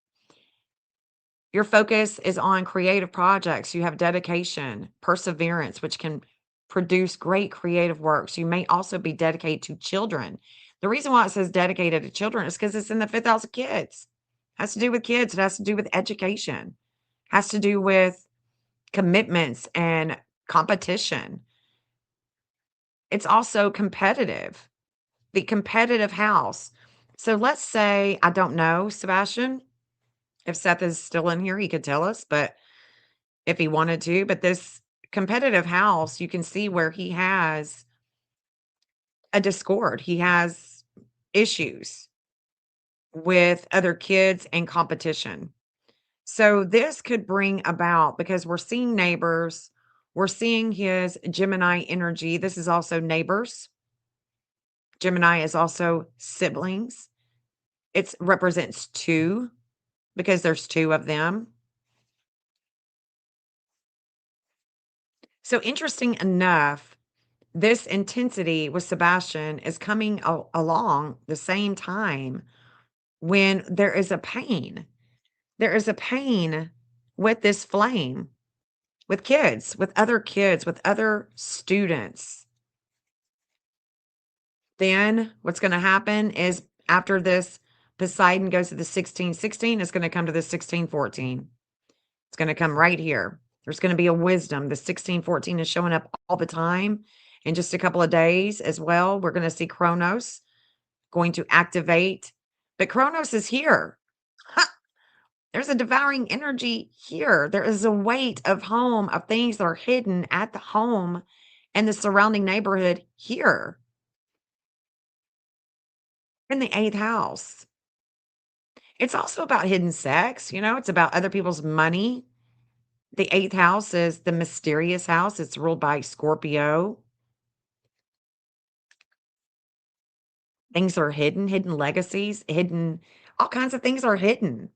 Your focus is on creative projects. You have dedication, perseverance, which can produce great creative works. You may also be dedicated to children. The reason why it says dedicated to children is because it's in the fifth house of kids. It has to do with kids. It has to do with education. It has to do with commitments and competition. It's also competitive, the competitive house. So let's say, I don't know, Sebastian, if Seth is still in here, he could tell us, but if he wanted to, but this competitive house, you can see where he has a discord. He has issues with other kids and competition. So this could bring about, because we're seeing neighbors, we're seeing his Gemini energy. This is also neighbors. Gemini is also siblings. It represents two because there's two of them. So interesting enough, this intensity with Sebastian is coming along the same time when there is a pain. There is a pain with this flame, with kids, with other students. Then what's going to happen is after this, Poseidon goes to the 1616, it's going to come to the 1614. It's going to come right here. There's going to be a wisdom. The 1614 is showing up all the time. In just a couple of days as well, we're going to see Kronos going to activate. But Kronos is here. There's a devouring energy here. There is a weight of home, of things that are hidden at the home and the surrounding neighborhood here in the 8th house. It's also about hidden sex. It's about other people's money. The 8th house is the mysterious house. It's ruled by Scorpio. Things are hidden legacies, all kinds of things are hidden.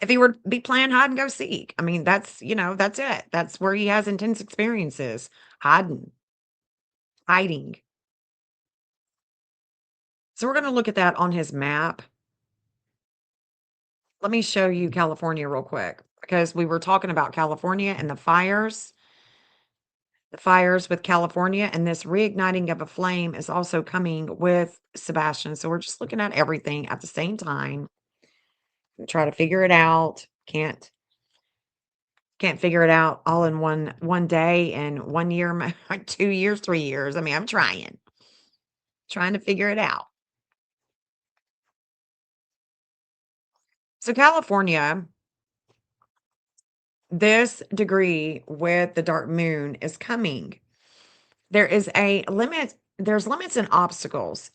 If he were to be playing hide and go seek, I mean, that's it. That's where he has intense experiences, hiding. So we're going to look at that on his map. Let me show you California real quick, because we were talking about California and the fires with California, and this reigniting of a flame is also coming with Sebastian. So we're just looking at everything at the same time. Try to figure it out. Can't figure it out all in one day and 1 year, 2 years, 3 years. I mean, I'm trying to figure it out. So California, this degree with the dark moon is coming. There is a limit. There's limits and obstacles.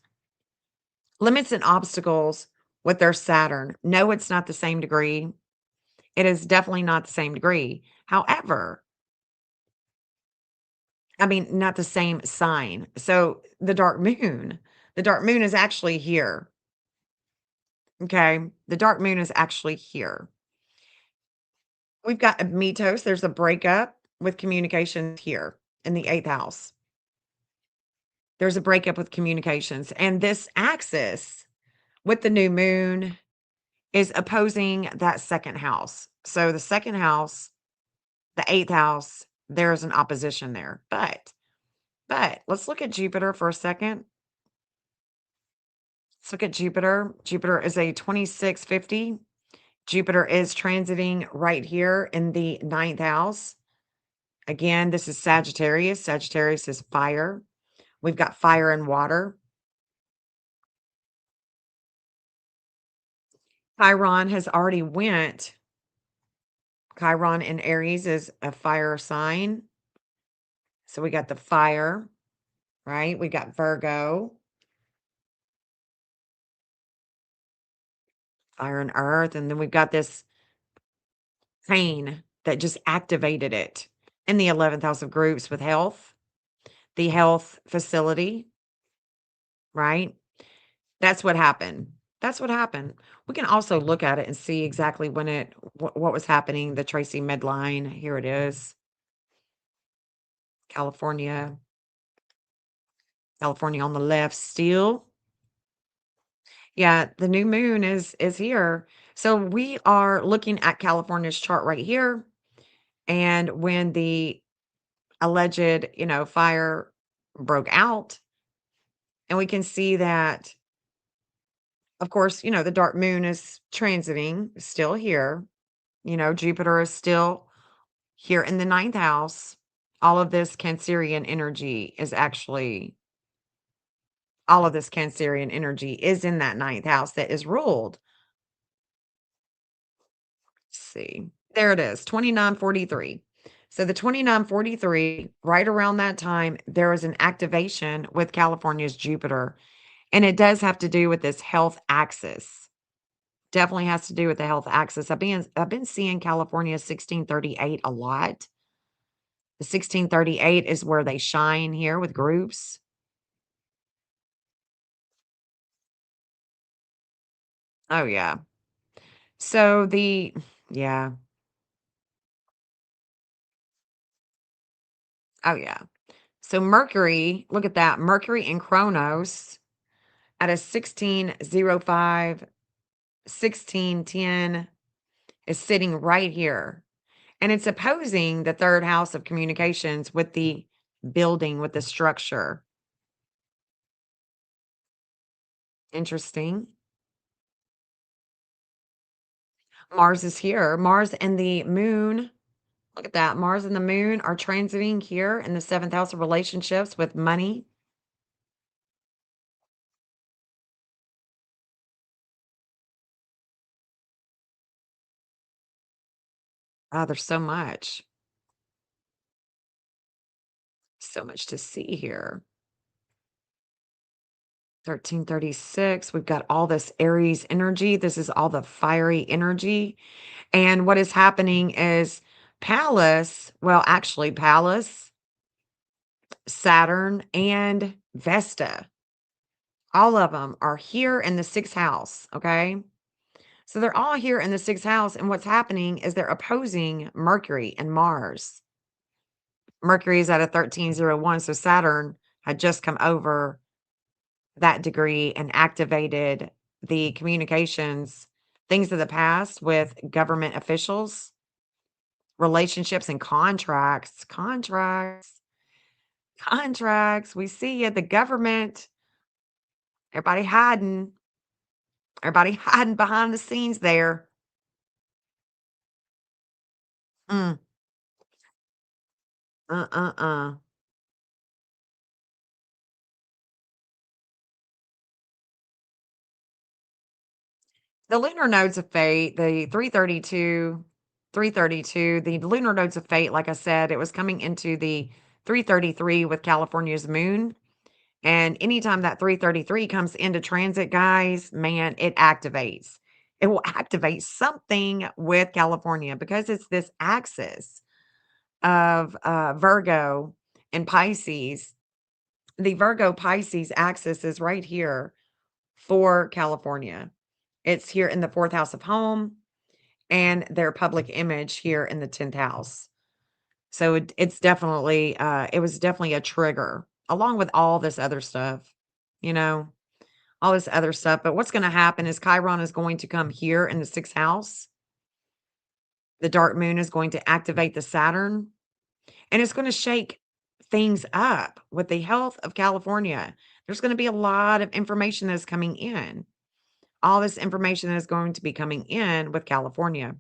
Limits and obstacles with their Saturn. No, it's not the same degree. It is definitely not the same degree. However, I mean, not the same sign. So the dark moon is actually here. Okay. The dark moon is actually here. We've got a mitos. There's a breakup with communications here in the 8th house. There's a breakup with communications. And this axis with the new moon is opposing that second house. So the second house, the 8th house, there's an opposition there. But let's look at Jupiter for a second. Let's look at Jupiter. Jupiter is a 2650. Jupiter is transiting right here in the 9th house. Again, this is Sagittarius. Sagittarius is fire. We've got fire and water. Chiron has already went. Chiron in Aries is a fire sign. So we got the fire, right? We got Virgo. Fire and earth. And then we've got this pain that just activated it in the 11th house of groups with health, the health facility. right? That's what happened. That's what happened. We can also look at it and see exactly when what was happening. The Tracy midline. Here it is. California. California on the left still. Yeah, the new moon is here. So we are looking at California's chart right here. And when the alleged, fire broke out, and we can see that, of course, the dark moon is transiting, still here. Jupiter is still here in the ninth house. All of this Cancerian energy is actually, all of this Cancerian energy is in that ninth house that is ruled. Let's see. There it is, 2943. So the 2943, right around that time, there was an activation with California's Jupiter. And it does have to do with this health axis. Definitely has to do with the health axis. I've been seeing California 1638 a lot. The 1638 is where they shine here with groups. Oh yeah. So yeah. Oh yeah. So Mercury, look at that. Mercury in Chronos at a 1605, 1610 is sitting right here. And it's opposing the third house of communications with the building, with the structure. Interesting. Mars is here. Mars and the moon. Look at that. Mars and the moon are transiting here in the seventh house of relationships with money. Oh, there's so much. So much to see here. 1336. We've got all this Aries energy. This is all the fiery energy. And what is happening is Pallas, well, actually, Pallas, Saturn, and Vesta, all of them are here in the sixth house. Okay. So they're all here in the sixth house. And what's happening is they're opposing Mercury and Mars. Mercury is at a 1301. So Saturn had just come over that degree and activated the communications, things of the past with government officials, relationships and contracts. Contracts. We see it, the government, everybody hiding. Everybody hiding behind the scenes there. Mm. Uh. The lunar nodes of fate, the 332, the lunar nodes of fate, like I said, it was coming into the 333 with California's moon. And anytime that 333 comes into transit, guys, man, it activates. It will activate something with California because it's this axis of Virgo and Pisces. The Virgo Pisces axis is right here for California. It's here in the fourth house of home and their public image here in the 10th house. So it's definitely, it was definitely a trigger along with all this other stuff, you know, all this other stuff. But what's going to happen is Chiron is going to come here in the sixth house. The dark moon is going to activate the Saturn, and it's going to shake things up with the health of California. There's going to be a lot of information that's coming in. All this information is going to be coming in with California.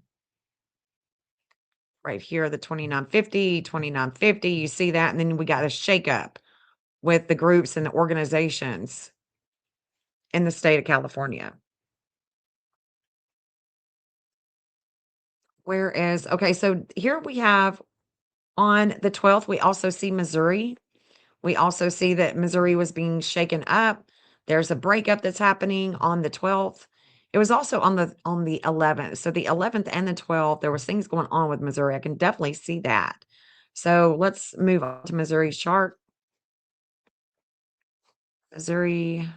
Right here, the 2950, 2950, you see that? And then we got a shakeup with the groups and the organizations in the state of California. Okay, so here we have on the 12th, we also see Missouri. We also see that Missouri was being shaken up. There's a breakup that's happening on the 12th. It was also on the 11th. So the 11th and the 12th, there was things going on with Missouri. I can definitely see that. So let's move on to Missouri's chart. Missouri,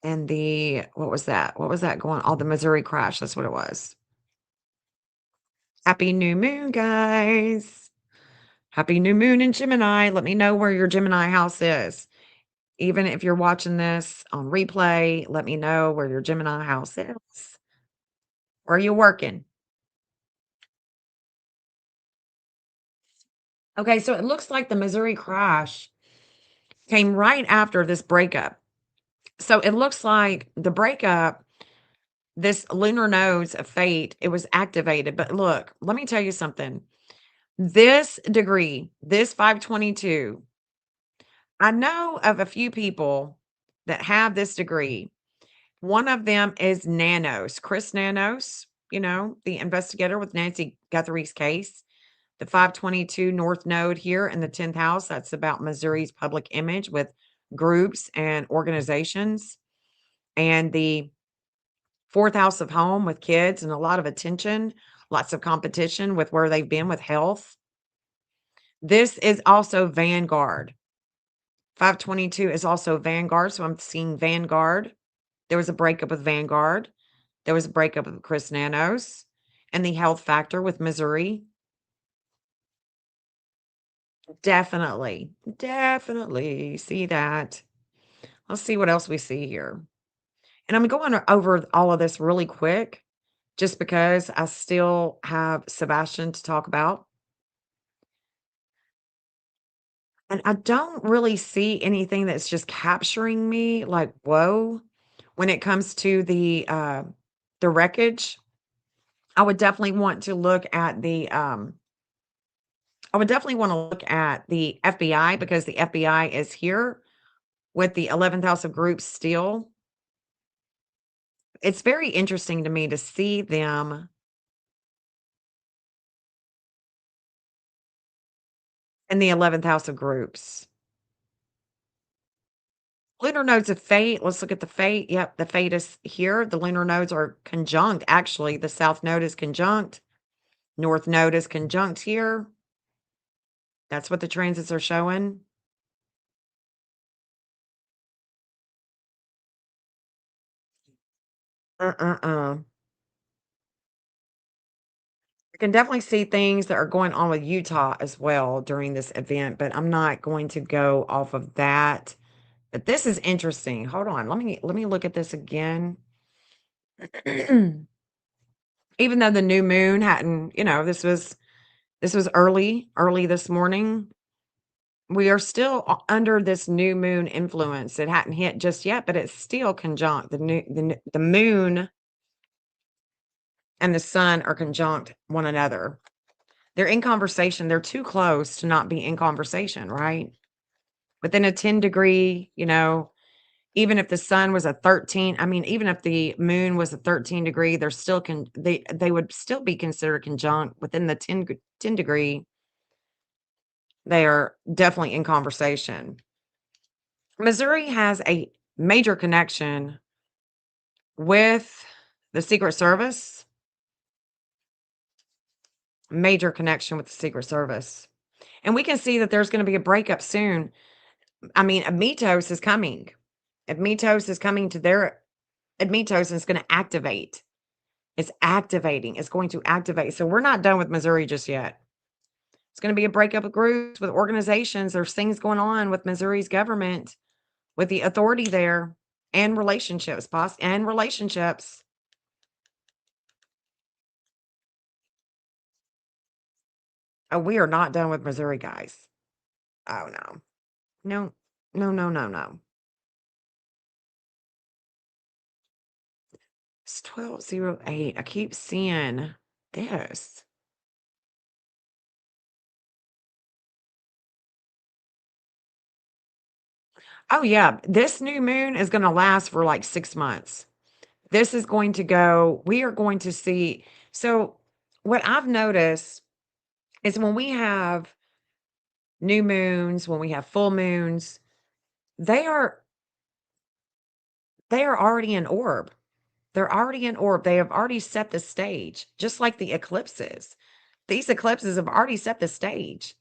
And the, what was that? What was that going? Oh, the Missouri crash. That's what it was. Happy new moon, guys. Happy new moon in Gemini. Let me know where your Gemini house is. Even if you're watching this on replay, let me know where your Gemini house is. Where are you working? Okay, so it looks like the Missouri crash came right after this breakup. So it looks like the breakup, this lunar nodes of fate, it was activated. But look, let me tell you something. This degree, this 522, I know of a few people that have this degree. One of them is Nanos, Chris Nanos, the investigator with Nancy Guthrie's case. The 522 North Node here in the 10th house, that's about Missouri's public image with groups and organizations. And the 4th house of home with kids and a lot of attention, lots of competition with where they've been with health. This is also Vanguard. 522 is also Vanguard, so I'm seeing Vanguard. There was a breakup with Vanguard. There was a breakup with Chris Nanos and the health factor with Missouri. Definitely see that. Let's see what else we see here. And I'm going over all of this really quick just because I still have Sebastian to talk about. And I don't really see anything that's just capturing me like, whoa, when it comes to the wreckage. I would definitely want to look at the FBI because the FBI is here with the 11th house of groups still. It's very interesting to me to see them in the 11th house of groups. Lunar nodes of fate. Let's look at the fate. Yep, the fate is here. The lunar nodes are conjunct. Actually, the south node is conjunct. North node is conjunct here. That's what the transits are showing. I can definitely see things that are going on with Utah as well during this event, but I'm not going to go off of that. But this is interesting. Hold on. Let me look at this again. Even though the new moon hadn't, this was early this morning. We are still under this new moon influence. It hadn't hit just yet, but it's still conjunct. The moon and the sun are conjunct one another. They're in conversation. They're too close to not be in conversation, right? Within a 10 degree, even if the sun was a 13, even if the moon was a 13 degree, they're still they would still be considered conjunct within the 10 degree. They are definitely in conversation. Missouri has a major connection with the Secret Service. Major connection with the Secret Service. And we can see that there's going to be a breakup soon. Admetos is coming. Admetos is coming to their Admetos is going to activate. It's activating. It's going to activate. So we're not done with Missouri just yet. It's going to be a breakup of groups with organizations. There's things going on with Missouri's government, with the authority there, and relationships, relationships. Oh, we are not done with Missouri, guys. Oh, no. No, no, no, no, no. It's 1208. I keep seeing this. Oh, yeah. This new moon is going to last for like 6 months. This is going to go, we are going to see. So, what I've noticed is when we have new moons, when we have full moons, they are already in orb. They're already in orb. They have already set the stage, just like the eclipses. These eclipses have already set the stage.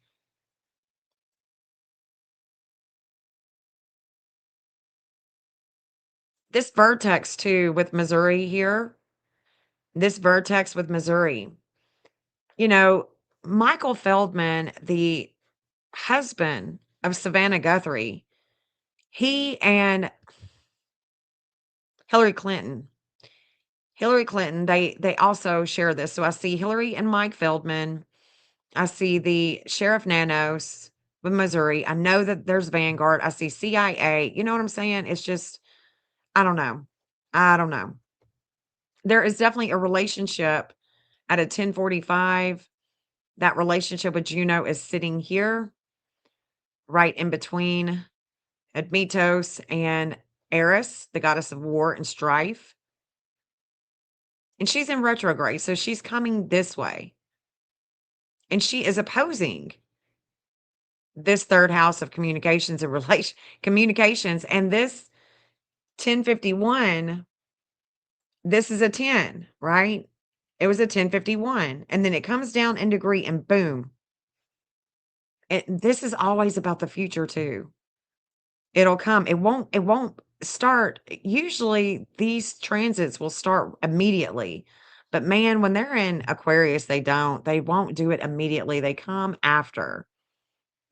This vertex too with Missouri here. This vertex with Missouri. You know, Michael Feldman, the husband of Savannah Guthrie, he and Hillary Clinton, they also share this. So I see Hillary and Mike Feldman. I see the Sheriff Nanos with Missouri. I know that there's Vanguard. I see CIA. You know what I'm saying? It's just, I don't know. I don't know. There is definitely a relationship at a 1045. That relationship with Juno is sitting here, right in between Admetos and Eris, the goddess of war and strife. And she's in retrograde, so she's coming this way. And she is opposing this third house of communications and communications. And this 1051, this is a 10, right? It was a 1051. And then it comes down in degree and boom. This is always about the future too. It'll come. It won't start. Usually these transits will start immediately. But man, when they're in Aquarius, they won't do it immediately. They come after.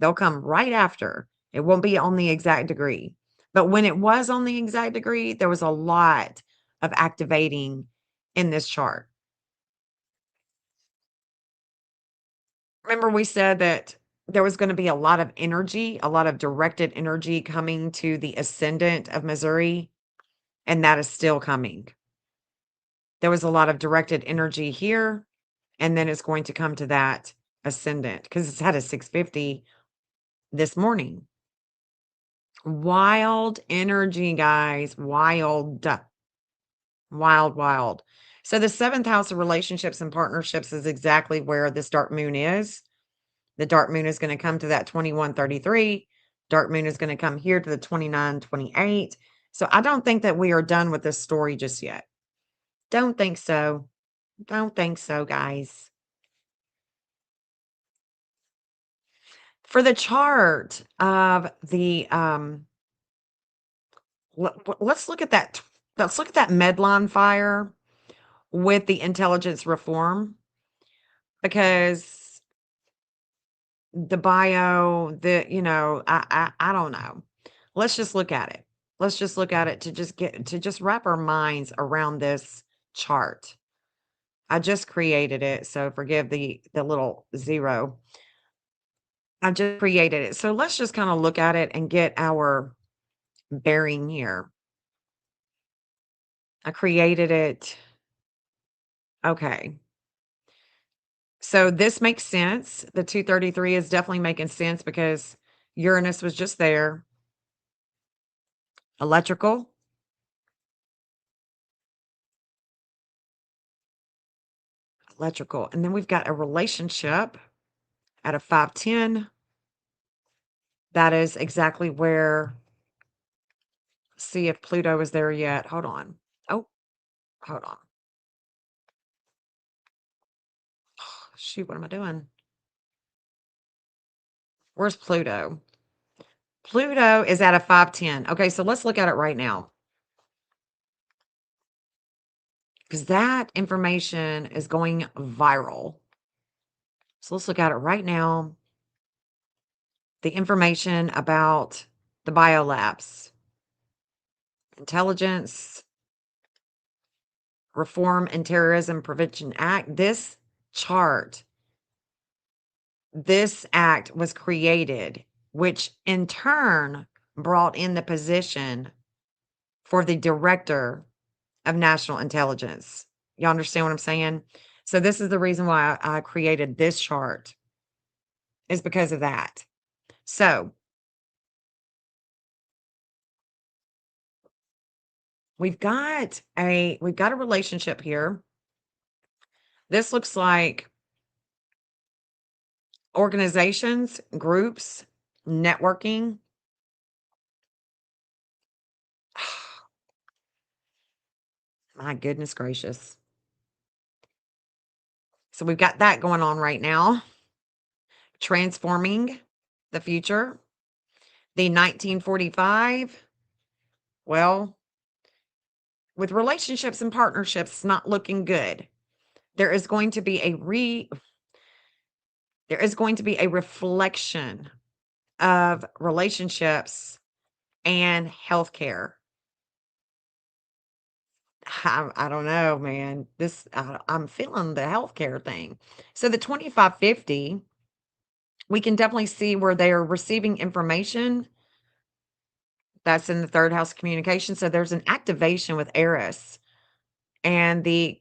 They'll come right after. It won't be on the exact degree. But when it was on the exact degree, there was a lot of activating in this chart. Remember we said that there was going to be a lot of energy, a lot of directed energy coming to the ascendant of Missouri, and that is still coming. There was a lot of directed energy here, and then it's going to come to that ascendant because it's had a 650 this morning. Wild energy, guys. Wild. Wild. So the 7th house of relationships and partnerships is exactly where this dark moon is. The dark moon is going to come to that 2133. Dark moon is going to come here to the 2928. So I don't think that we are done with this story just yet. Don't think so. Don't think so, guys. For the chart of the let's look at that. Let's look at that Medline fire with the intelligence reform, because the bio, I don't know. Let's just look at it. Let's just look at it to just wrap our minds around this chart. I just created it, so forgive the little zero. I just created it. So let's just kind of look at it and get our bearing here. I created it. Okay. So this makes sense. The 233 is definitely making sense because Uranus was just there. Electrical. And then we've got a relationship at a 510. That is exactly where, see if Pluto is there yet. Hold on. Oh, hold on. Shoot, what am I doing? Where's Pluto? Pluto is at a 510. Okay, so let's look at it right now. Because that information is going viral. So let's look at it right now. The information about the biolabs, Intelligence Reform and Terrorism Prevention Act. This chart, this act was created, which in turn brought in the position for the director of national intelligence. You understand what I'm saying? So this is the reason why I created this chart, is because of that. So we've got a relationship here. This looks like organizations, groups, networking. My goodness gracious. So we've got that going on right now. Transforming the future. The 1945. Well, with relationships and partnerships not looking good. There is going to be a reflection of relationships and healthcare. I don't know, man. I'm feeling the healthcare thing. So the 2550, we can definitely see where they are receiving information. That's in the third house communication. So there's an activation with Eris and the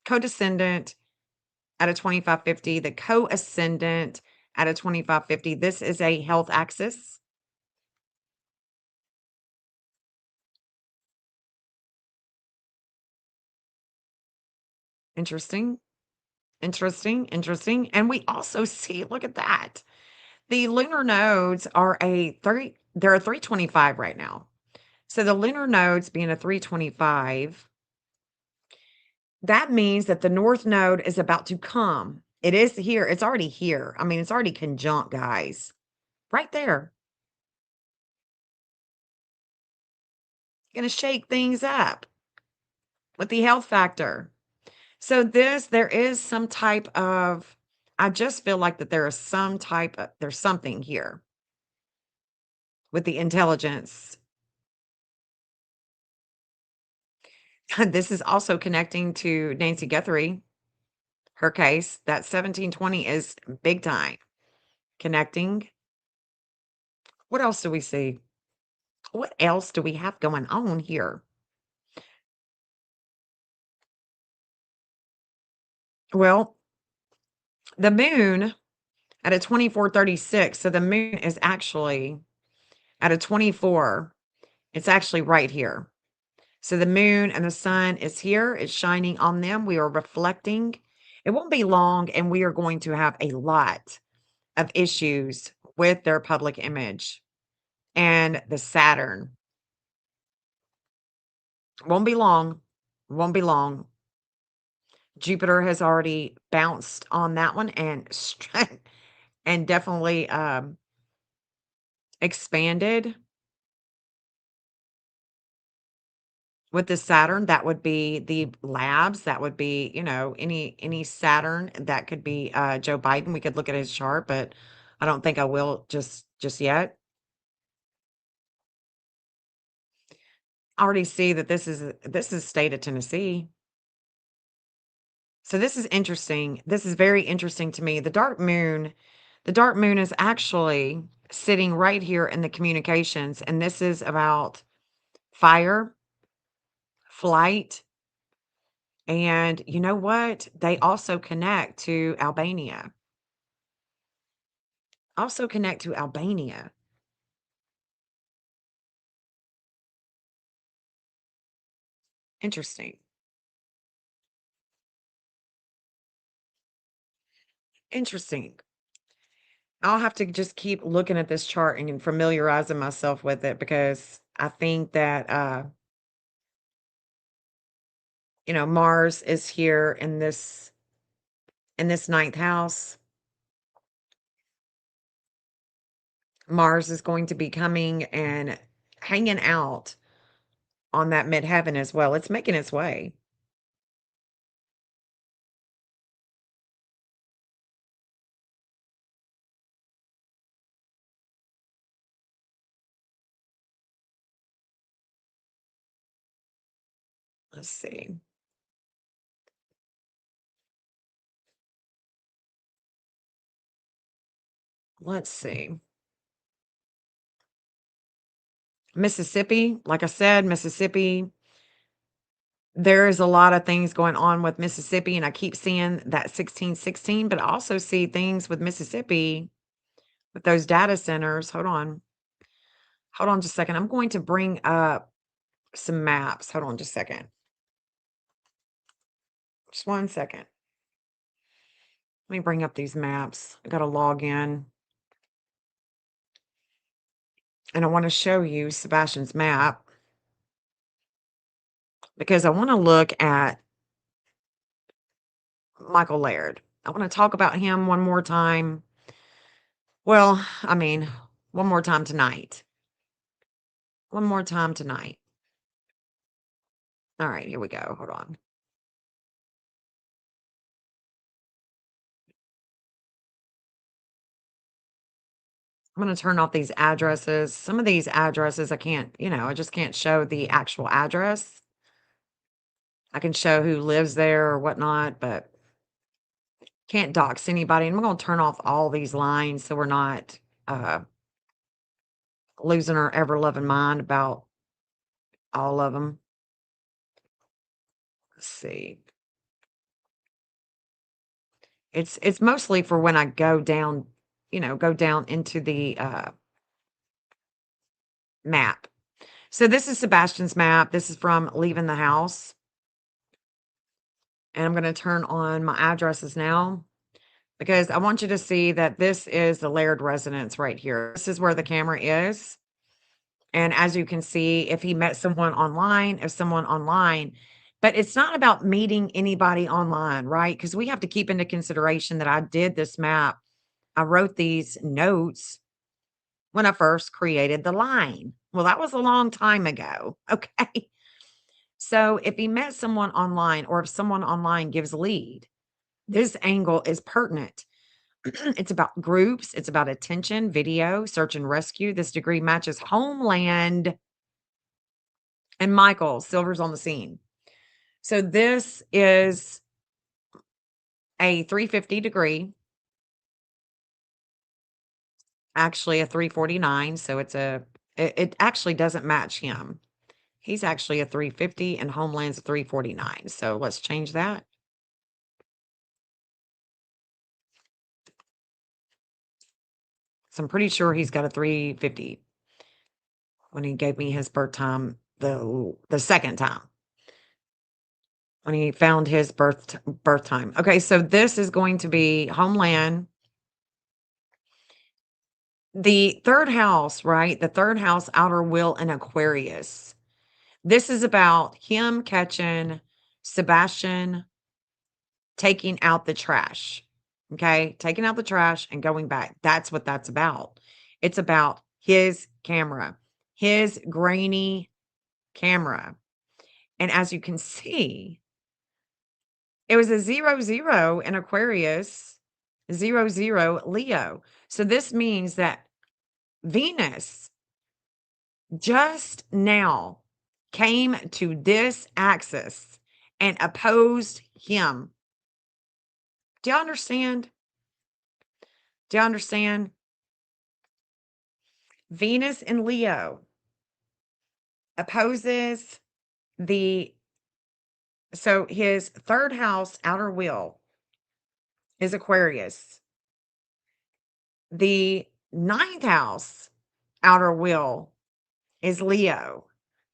co-descendant at a 2550, the co-ascendant at a 2550. This is a health axis. Interesting. Interesting. And we also see, look at that. The lunar nodes are they're a 325 right now. So the lunar nodes being a 325, that means that the north node is about to come. It is here. It's already here. I mean, it's already conjunct, guys. Right there. Going to shake things up with the health factor. So there is some type of, I just feel like that there is there's something here with the intelligence. This is also connecting to Nancy Guthrie. Her case, that 1720 is big time connecting. What else do we see? What else do we have going on here? Well, the moon at a 2436. So the moon is actually at a 24. It's actually right here. So the moon and the sun is here. It's shining on them. We are reflecting. It won't be long, and we are going to have a lot of issues with their public image. And the Saturn. Won't be long. Won't be long. Jupiter has already bounced on that one and and definitely expanded. With the Saturn, that would be the labs. That would be, any Saturn. That could be Joe Biden. We could look at his chart, but I don't think I will just yet. I already see that this is state of Tennessee. So this is interesting. This is very interesting to me. The dark moon is actually sitting right here in the communications, and this is about fire, flight, and you know what? They also connect to Albania. Also connect to Albania. Interesting. Interesting. I'll have to just keep looking at this chart and familiarizing myself with it because I think that Mars is here in this ninth house. Mars is going to be coming and hanging out on that midheaven as well. It's making its way. Let's see. Let's see. Mississippi, like I said, Mississippi, there is a lot of things going on with Mississippi, and I keep seeing that 1616, but I also see things with Mississippi with those data centers. Hold on. Hold on just a second. I'm going to bring up some maps. Hold on just a second. Just 1 second. Let me bring up these maps. I got to log in. And I want to show you Sebastian's map because I want to look at Michael Laird. I want to talk about him one more time. Well, I mean, one more time tonight. One more time tonight. All right, here we go. Hold on. I'm going to turn off these addresses. Some of these addresses I can't, I just can't show the actual address. I can show who lives there or whatnot, but can't dox anybody. And I'm going to turn off all these lines so we're not losing our ever-loving mind about all of them. Let's see. It's mostly for when I go down, go down into the map. So this is Sebastian's map. This is from leaving the house. And I'm going to turn on my addresses now because I want you to see that this is the Laird residence right here. This is where the camera is. And as you can see, if he met someone online, but it's not about meeting anybody online, right? Because we have to keep into consideration that I did this map. I wrote these notes when I first created the line. Well, that was a long time ago. Okay. So if he met someone online or if someone online gives a lead, this angle is pertinent. It's about groups. It's about attention, video, search and rescue. This degree matches homeland and Michael. Silver's on the scene. So this is a 350 degree. Actually a 349. So it actually doesn't match him. He's actually a 350 and homeland's a 349. So let's change that. So I'm pretty sure he's got a 350 when he gave me his birth time the second time. When he found his birth time. Okay, so this is going to be homeland. The third house, right? The third house, outer wheel and Aquarius. This is about him catching Sebastian taking out the trash. Okay, taking out the trash and going back. That's what that's about. It's about his camera, his grainy camera. And as you can see, it was a 0-0 in Aquarius, 0-0 Leo. So this means that Venus just now came to this axis and opposed him. Do you understand? Do you understand? Venus in Leo opposes so his third house outer wheel is Aquarius. The ninth house outer wheel is Leo.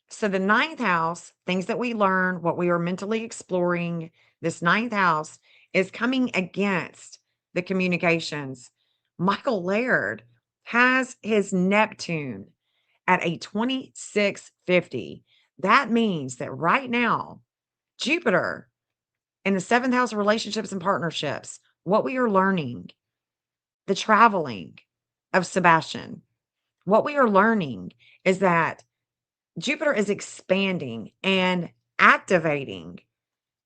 So the ninth house, things that we learn, what we are mentally exploring, this ninth house is coming against the communications. Michael Laird has his Neptune at a 2650. That means that right now, Jupiter in the seventh house of relationships and partnerships, what we are learning, the traveling of Sebastian, what we are learning is that Jupiter is expanding and activating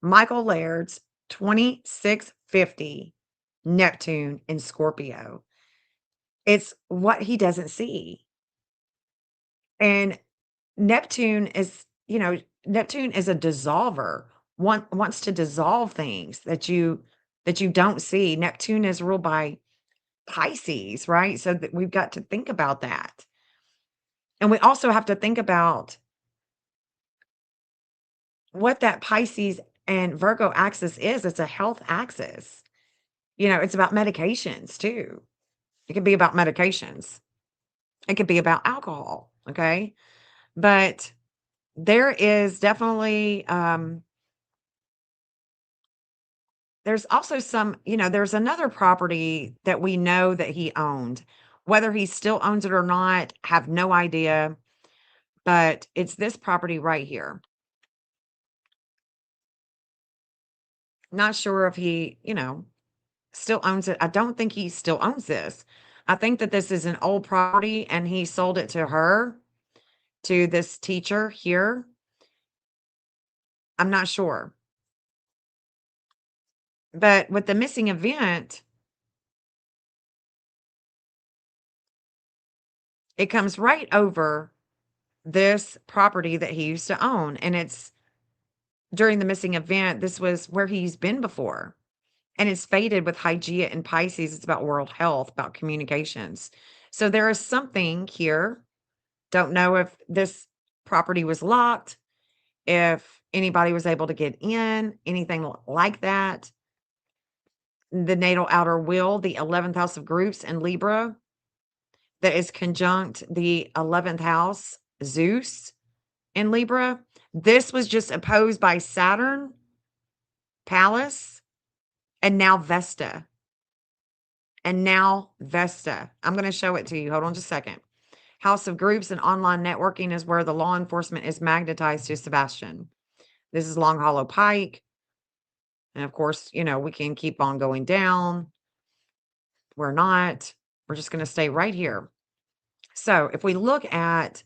Michael Laird's 2650 Neptune in Scorpio. It's what he doesn't see. And Neptune is, Neptune is a dissolver. Wants to dissolve things that you don't see. Neptune is ruled by Pisces, right? So that we've got to think about that. And we also have to think about what that Pisces and Virgo axis is. It's a health axis. It's about medications too. It could be about medications. It could be about alcohol. Okay. But there is definitely, there's also some, there's another property that we know that he owned. Whether he still owns it or not, have no idea. But it's this property right here. Not sure if he, still owns it. I don't think he still owns this. I think that this is an old property and he sold it to her, to this teacher here. I'm not sure. But with the missing event, it comes right over this property that he used to own. And it's during the missing event, this was where he's been before. And it's faded with Hygeia and Pisces. It's about world health, about communications. So there is something here. Don't know if this property was locked, if anybody was able to get in, anything like that. The natal outer wheel, the 11th house of groups in Libra, that is conjunct the 11th house, Zeus in Libra. This was just opposed by Saturn, Pallas, and now Vesta. And now Vesta. I'm going to show it to you. Hold on just a second. House of groups and online networking is where the law enforcement is magnetized to Sebastian. This is Long Hollow Pike. And of course, you know, we can keep on going down. We're not. We're just going to stay right here. So if we look at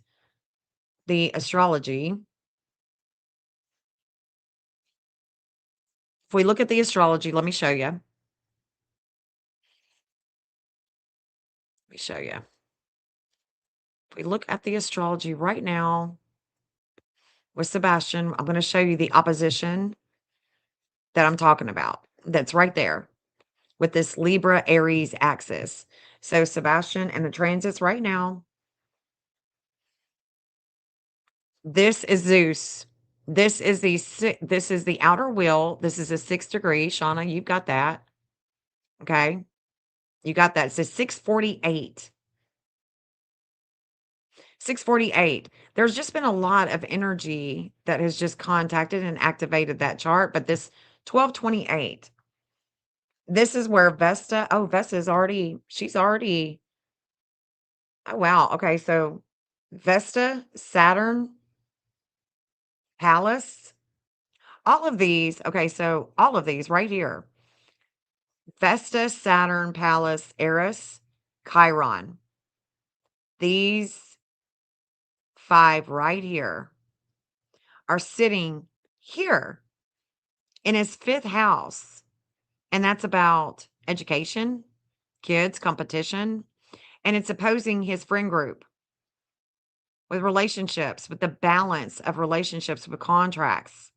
the astrology, let me show you. Let me show you. If we look at the astrology right now with Sebastian, I'm going to show you the opposition that I'm talking about. That's right there with this Libra Aries axis. So Sebastian and the transits right now. This is Zeus. This is the outer wheel. This is a 6 degree. Shauna, you've got that. Okay. You got that. It says 648. 648. There's just been a lot of energy that has just contacted and activated that chart. But this 1228, this is where Vesta, Vesta's already, oh, wow. Okay. So Vesta, Saturn, Pallas, all of these. Okay. So all of these right here, Vesta, Saturn, Pallas, Eris, Chiron. These 5 right here are sitting here in his 5th house. And that's about education, kids, competition. And it's opposing his friend group with relationships, with the balance of relationships, with contracts.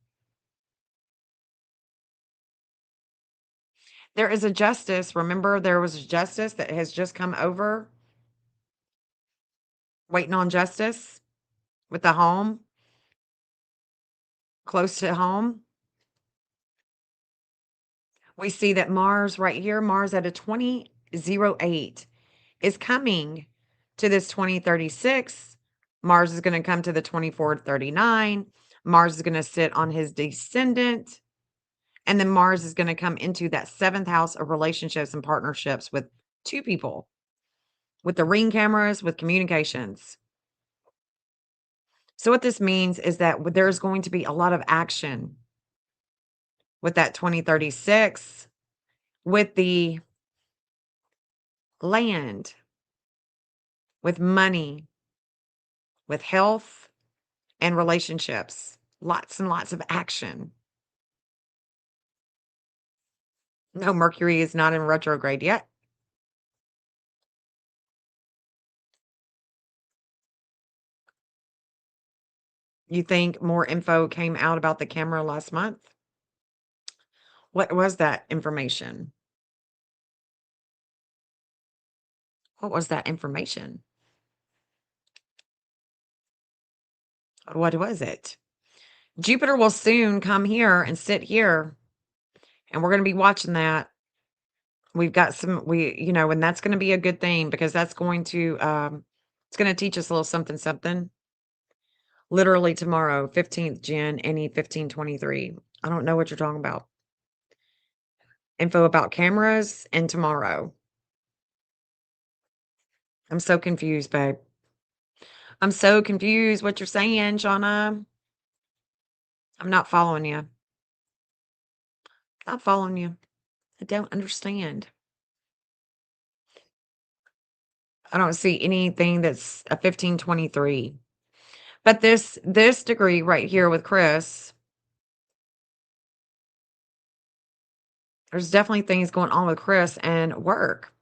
There is a justice. Remember, there was a justice that has just come over, waiting on justice with the home, close to home. We see that Mars right here, Mars at a 2008 is coming to this 2036. Mars is going to come to the 2439. Mars is going to sit on his descendant. And then Mars is going to come into that 7th house of relationships and partnerships with 2 people, with the ring cameras, with communications. So what this means is that there's going to be a lot of action with that 2036, with the land, with money, with health and relationships. Lots and lots of action. No, Mercury is not in retrograde yet. You think more info came out about the camera last month? What was that information? What was that information? What was it? Jupiter will soon come here and sit here, and we're going to be watching that. We've got and that's going to be a good thing because that's going to, it's going to teach us a little something, something. Literally tomorrow, 15th Gen, NE 1523. I don't know what you're talking about. Info about cameras and tomorrow. I'm so confused, babe. I'm so confused what you're saying, Shauna. I'm not following you. Not following you. I don't understand. I don't see anything that's a 1523. But this degree right here with Chris, There's definitely things going on with Chris and work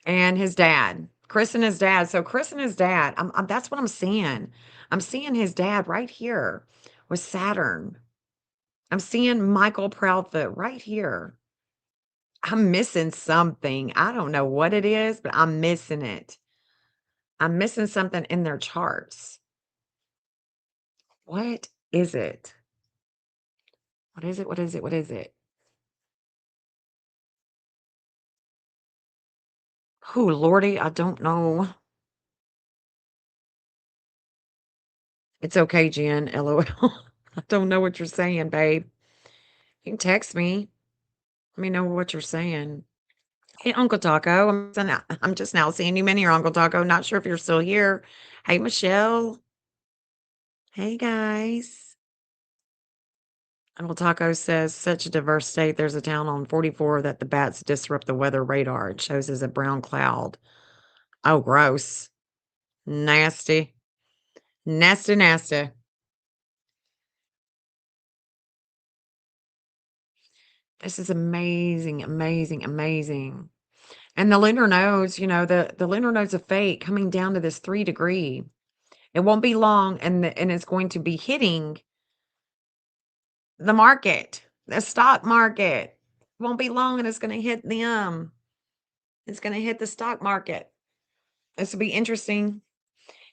and his dad. Chris and his dad. So Chris and his dad, that's what I'm seeing. I'm seeing his dad right here with Saturn. I'm seeing Michael Proudfoot right here. I'm missing something. I don't know what it is, but I'm missing it. I'm missing something in their charts. What is it? What is it? What is it? What is it? Oh, Lordy, I don't know. It's okay, Jen. LOL. I don't know what you're saying, babe. You can text me. Let me know what you're saying. Hey, Uncle Taco. I'm just now seeing you in here, Uncle Taco. Not sure if you're still here. Hey, Michelle. Hey, guys. Uncle Taco says, such a diverse state. There's a town on 44 that the bats disrupt the weather radar. It shows as a brown cloud. Oh, gross. Nasty. Nasty, nasty. This is amazing, amazing, amazing. And the lunar nodes, the lunar nodes of fate coming down to this 3 degree. It won't be long, and it's going to be hitting the market, the stock market. It won't be long, and it's going to hit them. It's going to hit the stock market. This will be interesting.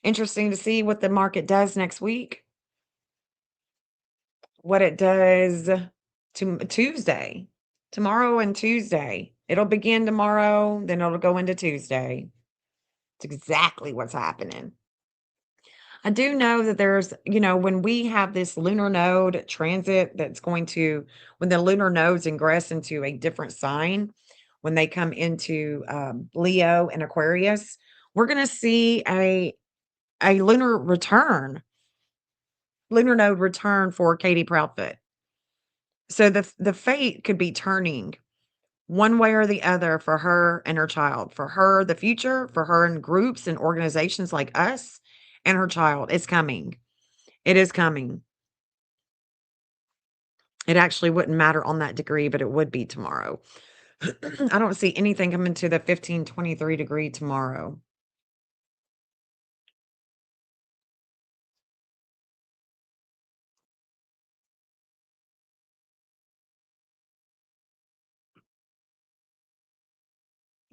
Interesting to see what the market does next week. What it does to Tuesday, tomorrow and Tuesday. It'll begin tomorrow, then it'll go into Tuesday. It's exactly what's happening. I do know that there's, when we have this lunar node transit that's going to, when the lunar nodes ingress into a different sign, when they come into Leo and Aquarius, we're going to see a lunar node return for Katie Proudfoot. So the fate could be turning one way or the other for her and her child, for her, the future, for her in groups and organizations like us and her child. It's coming. It is coming. It actually wouldn't matter on that degree, but it would be tomorrow. I don't see anything coming to the 1523 degree tomorrow.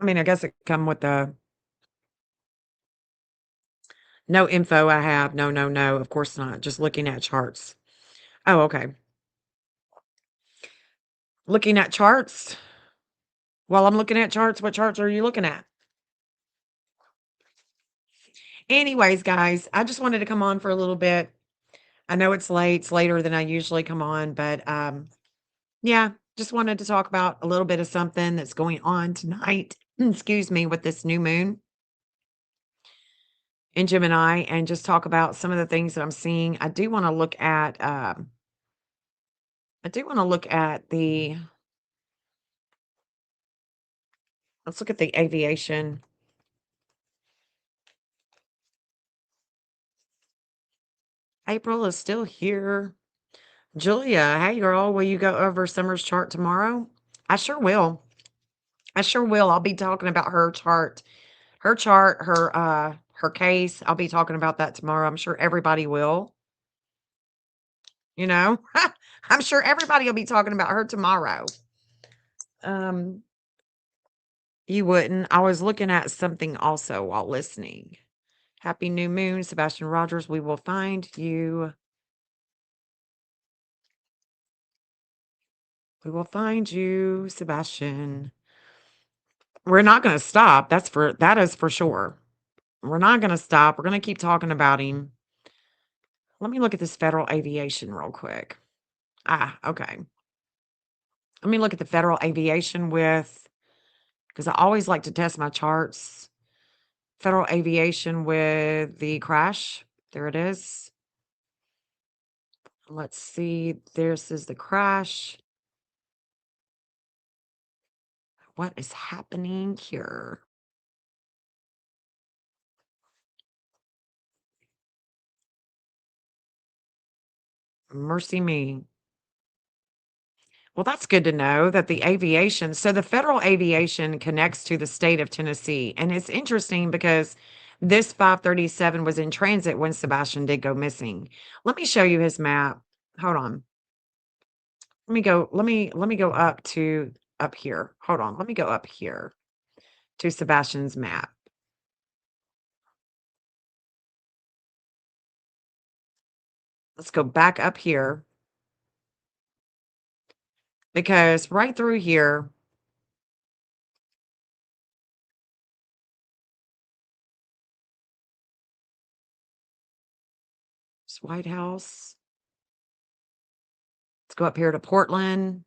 I mean, I guess it come with the no info I have. No, no, no. Of course not. Just looking at charts. Oh, okay. Looking at charts. While I'm looking at charts, what charts are you looking at? Anyways, guys, I just wanted to come on for a little bit. I know it's late. It's later than I usually come on, but yeah, just wanted to talk about a little bit of something that's going on tonight. Excuse me, with this new moon in Gemini, and just talk about some of the things that I'm seeing. I do want to look at the let's look at the aviation. April is still here. Julia, hey girl, will you go over Summer's chart tomorrow? I sure will. I sure will. I'll be talking about her chart, her case. I'll be talking about that tomorrow. I'm sure everybody will. You know, I'm sure everybody will be talking about her tomorrow. Um, you wouldn't. I was looking at something also while listening. Happy new moon, Sebastian Rogers. We will find you. We will find you, Sebastian. We're not going to stop. That is for sure. We're not going to stop. We're going to keep talking about him. Let me look at this federal aviation real quick. Okay. Let me look at the federal aviation because I always like to test my charts. Federal aviation with the crash. There it is. Let's see. This is the crash. What is happening here? Mercy me. Well, that's good to know that the aviation, so the federal aviation connects to the state of Tennessee. And it's interesting because this 537 was in transit when Sebastian did go missing. Let me show you his map. Hold on. Let me go up here. Hold on. Let me go up here to Sebastian's map. Let's go back up here. Because right through here, it's White House. Let's go up here to Portland.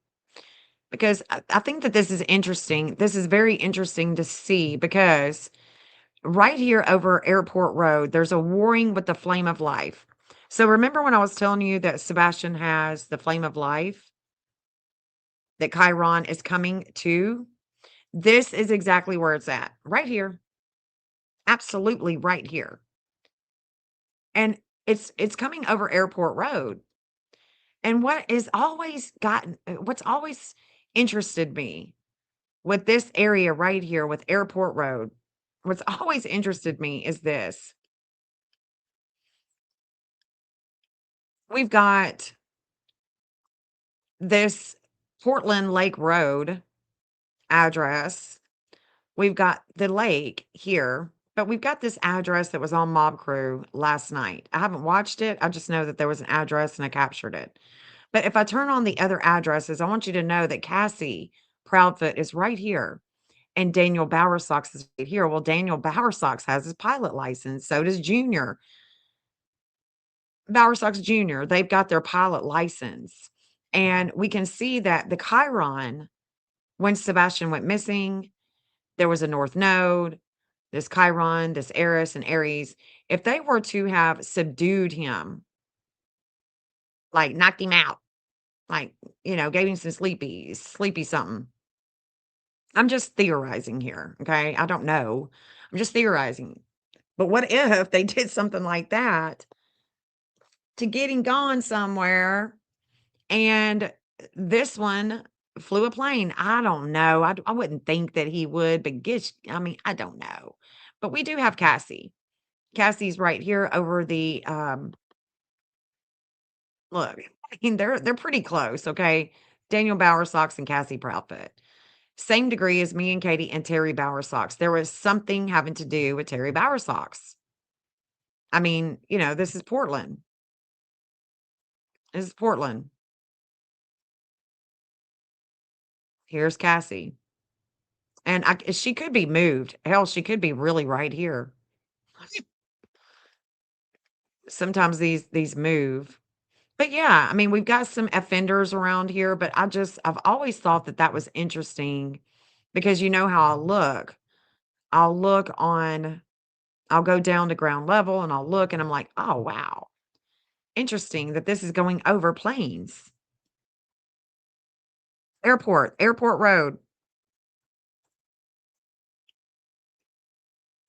Because I think that this is interesting. This is very interesting to see because right here over Airport Road, there's a warring with the flame of life. So remember when I was telling you that Sebastian has the flame of life? That Chiron is coming to? This is exactly where it's at. Right here. Absolutely right here. And it's coming over Airport Road. And what's always interested me with this area right here with Airport Road, what's always interested me is this. We've got this Portland Lake Road address. We've got the lake here, but we've got this address that was on Mob Crew last night. I haven't watched it. I just know that there was an address and I captured it. But if I turn on the other addresses, I want you to know that Cassie Proudfoot is right here and Daniel Bowersox is right here. Well, Daniel Bowersox has his pilot license. So does Junior. Bowersox Jr., they've got their pilot license. And we can see that the Chiron, when Sebastian went missing, there was a North Node, this Chiron, this Eris and Aries. If they were to have subdued him, like knocked him out, like, gave him some sleepy something. I'm just theorizing here, okay? I don't know. I'm just theorizing. But what if they did something like that to get him gone somewhere and this one flew a plane? I don't know. I wouldn't think that he would, but I don't know. But we do have Cassie. Cassie's right here over the look. They're pretty close, okay? Daniel Bowersox and Cassie Proudfoot. Same degree as me and Katie and Terry Bowersox. There was something having to do with Terry Bowersox. I mean, this is Portland. This is Portland. Here's Cassie. And she could be moved. Hell, she could be really right here. Sometimes these move. But yeah, I mean, we've got some offenders around here, but I've always thought that was interesting because you know how I'll look. I'll go down to ground level and I'll look and I'm like, oh, wow. Interesting that this is going over planes. Airport Road.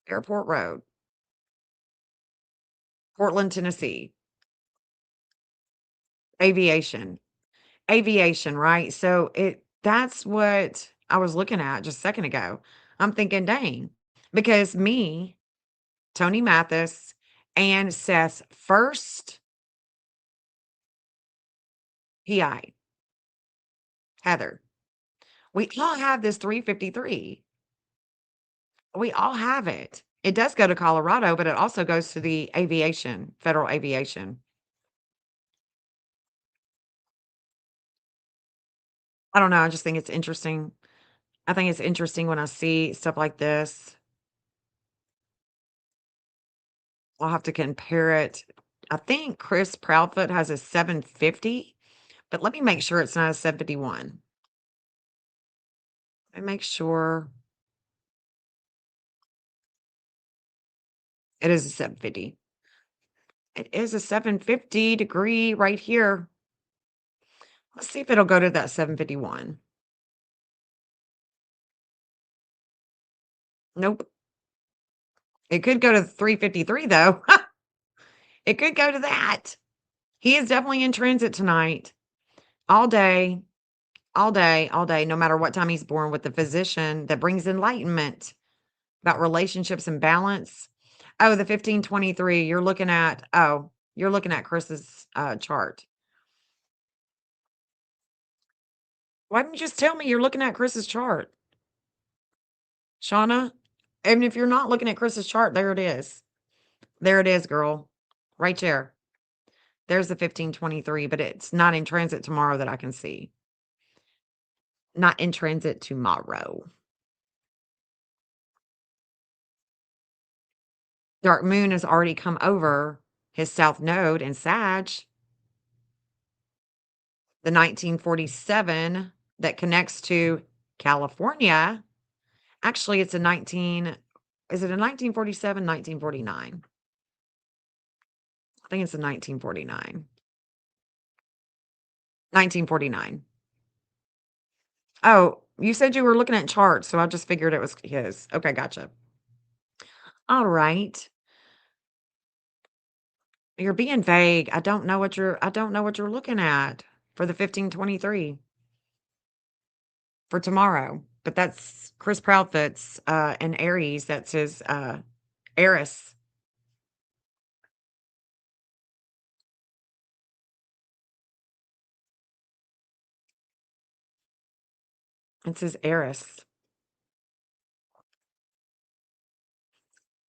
Airport Road. Portland, Tennessee. Aviation, right? So that's what I was looking at just a second ago. I'm thinking, dang, because me, Tony Mathis, and Seth's first PI, Heather, we all have this 353. We all have it. It does go to Colorado, but it also goes to the aviation, federal aviation. I don't know. I just think it's interesting. I think it's interesting when I see stuff like this. I'll have to compare it. I think Chris Proudfoot has a 750, but let me make sure it's not a 751. Let me make sure. It is a 750. It is a 750 degree right here. Let's see if it'll go to that 751. Nope. It could go to 353 though. It could go to that. He is definitely in transit tonight, all day. all day, no matter what time he's born, with the physician that brings enlightenment about relationships and balance. Oh, the 1523. You're looking at Chris's chart. Why didn't you just tell me you're looking at Chris's chart? Shauna, even if you're not looking at Chris's chart, there it is. There it is, girl. Right there. There's the 1523, but it's not in transit tomorrow that I can see. Not in transit tomorrow. Dark moon has already come over his south node in Sag. The 1947 that connects to California. Actually, it's a 1947, 1949? I think it's a 1949. 1949. Oh, you said you were looking at charts, so I just figured it was his. Okay, gotcha. All right. You're being vague. I don't know what you're looking at for the 1523 for tomorrow. But that's Chris Proudfoot's in Aries. That's his Eris. It's his Eris.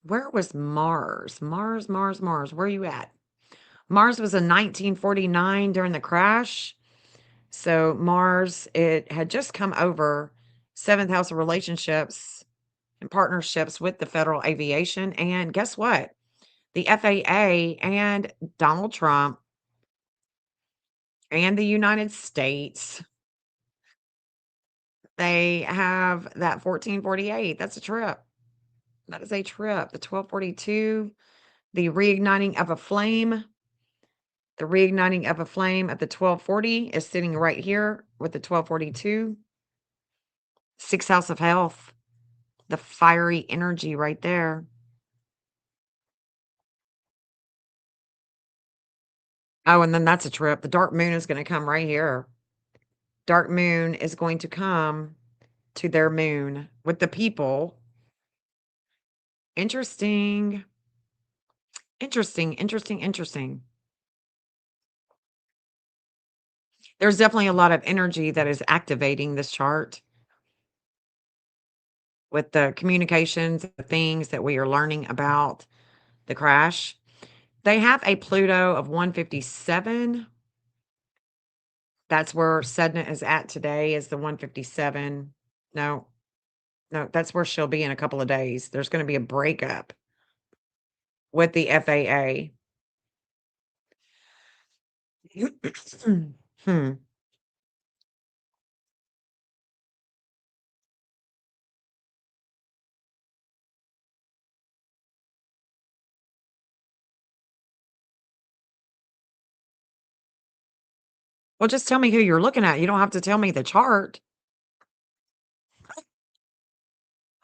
Where was Mars? Mars. Where are you at? Mars was in 1949 during the crash. So Mars, it had just come over 7th house of relationships and partnerships with the Federal Aviation. And guess what? The FAA and Donald Trump and the United States, they have that 1448. That's a trip. That is a trip. The 1242, the reigniting of a flame. The reigniting of a flame at the 1240 is sitting right here with the 1242. 6th house of health. The fiery energy right there. Oh, and then that's a trip. The dark moon is going to come right here. Dark moon is going to come to their moon with the people. Interesting. Interesting. There's definitely a lot of energy that is activating this chart with the communications, the things that we are learning about the crash. They have a Pluto of 157. That's where Sedna is at today, is the 157. No, that's where she'll be in a couple of days. There's going to be a breakup with the FAA. Well, just tell me who you're looking at. You don't have to tell me the chart.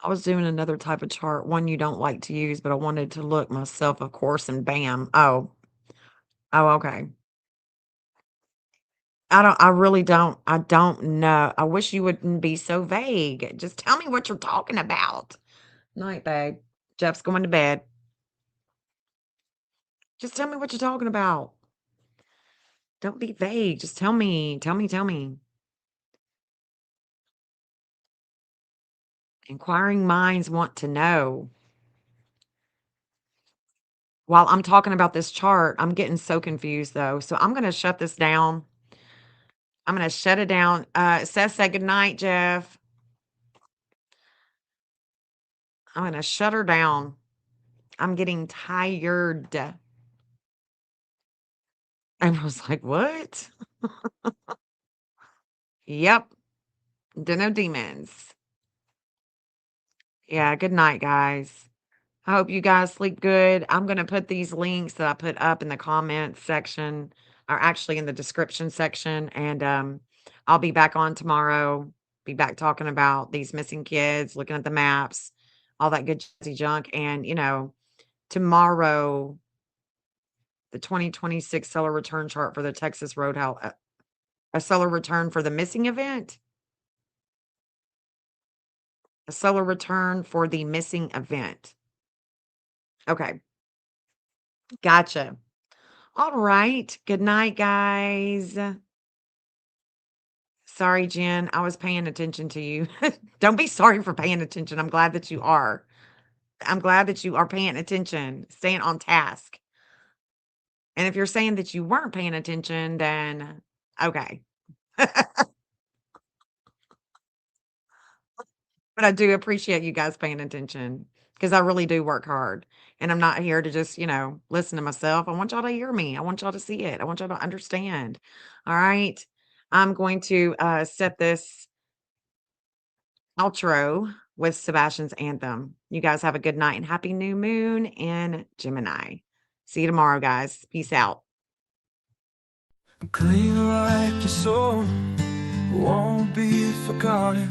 I was doing another type of chart, one you don't like to use, but I wanted to look myself, of course, and bam. Oh, okay. I don't know. I wish you wouldn't be so vague. Just tell me what you're talking about. Night, babe. Jeff's going to bed. Just tell me what you're talking about. Don't be vague. Just tell me. Tell me. Inquiring minds want to know. While I'm talking about this chart, I'm getting so confused though. So I'm going to shut this down. I'm going to shut it down. Seth, say good night, Jeff. I'm going to shut her down. I'm getting tired. And I was like, what? Yep. Dinner demons. Yeah, good night, guys. I hope you guys sleep good. I'm going to put these links that I put up in the comments section, or actually in the description section. And I'll be back on tomorrow. Be back talking about these missing kids, looking at the maps, all that good jazzy junk. And, tomorrow, the 2026 seller return chart for the Texas Roadhouse A solar return for the missing event? A solar return for the missing event. Okay. Gotcha. All right. Good night, guys. Sorry, Jen. I was paying attention to you. Don't be sorry for paying attention. I'm glad that you are. I'm glad that you are paying attention, staying on task. And if you're saying that you weren't paying attention, then okay. But I do appreciate you guys paying attention because I really do work hard. And I'm not here to just, listen to myself. I want y'all to hear me. I want y'all to see it. I want y'all to understand. All right. I'm going to set this outro with Sebastian's anthem. You guys have a good night and happy new moon in Gemini. See you tomorrow, guys. Peace out. Clean like your soul, won't be forgotten.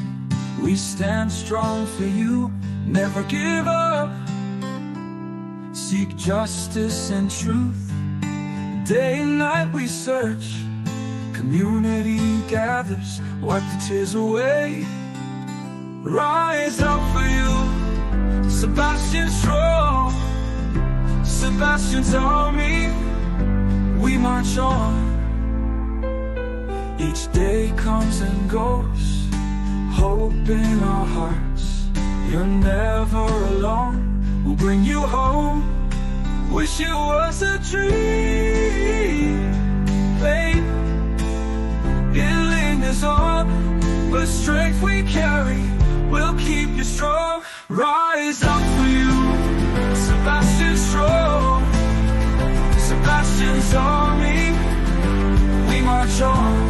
We stand strong for you, never give up. Seek justice and truth. Day and night we search. Community gathers, wipe the tears away. Rise up for you, Sebastian strong. Sebastian's army, we march on. Each day comes and goes, hope in our hearts. You're never alone, we'll bring you home. Wish it was a dream, babe. It lingers on, but strength we carry will keep you strong. Rise up for you, Sebastian strong. Sebastian's army, we march on.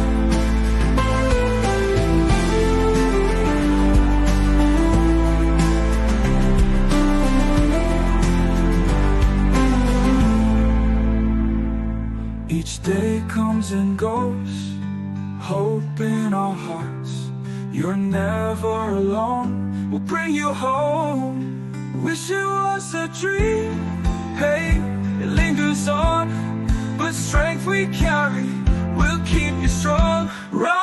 Each day comes and goes, hope in our hearts. You're never alone, we'll bring you home. Wish it was a dream, hey, it lingers on, but strength we carry will keep you strong. Rise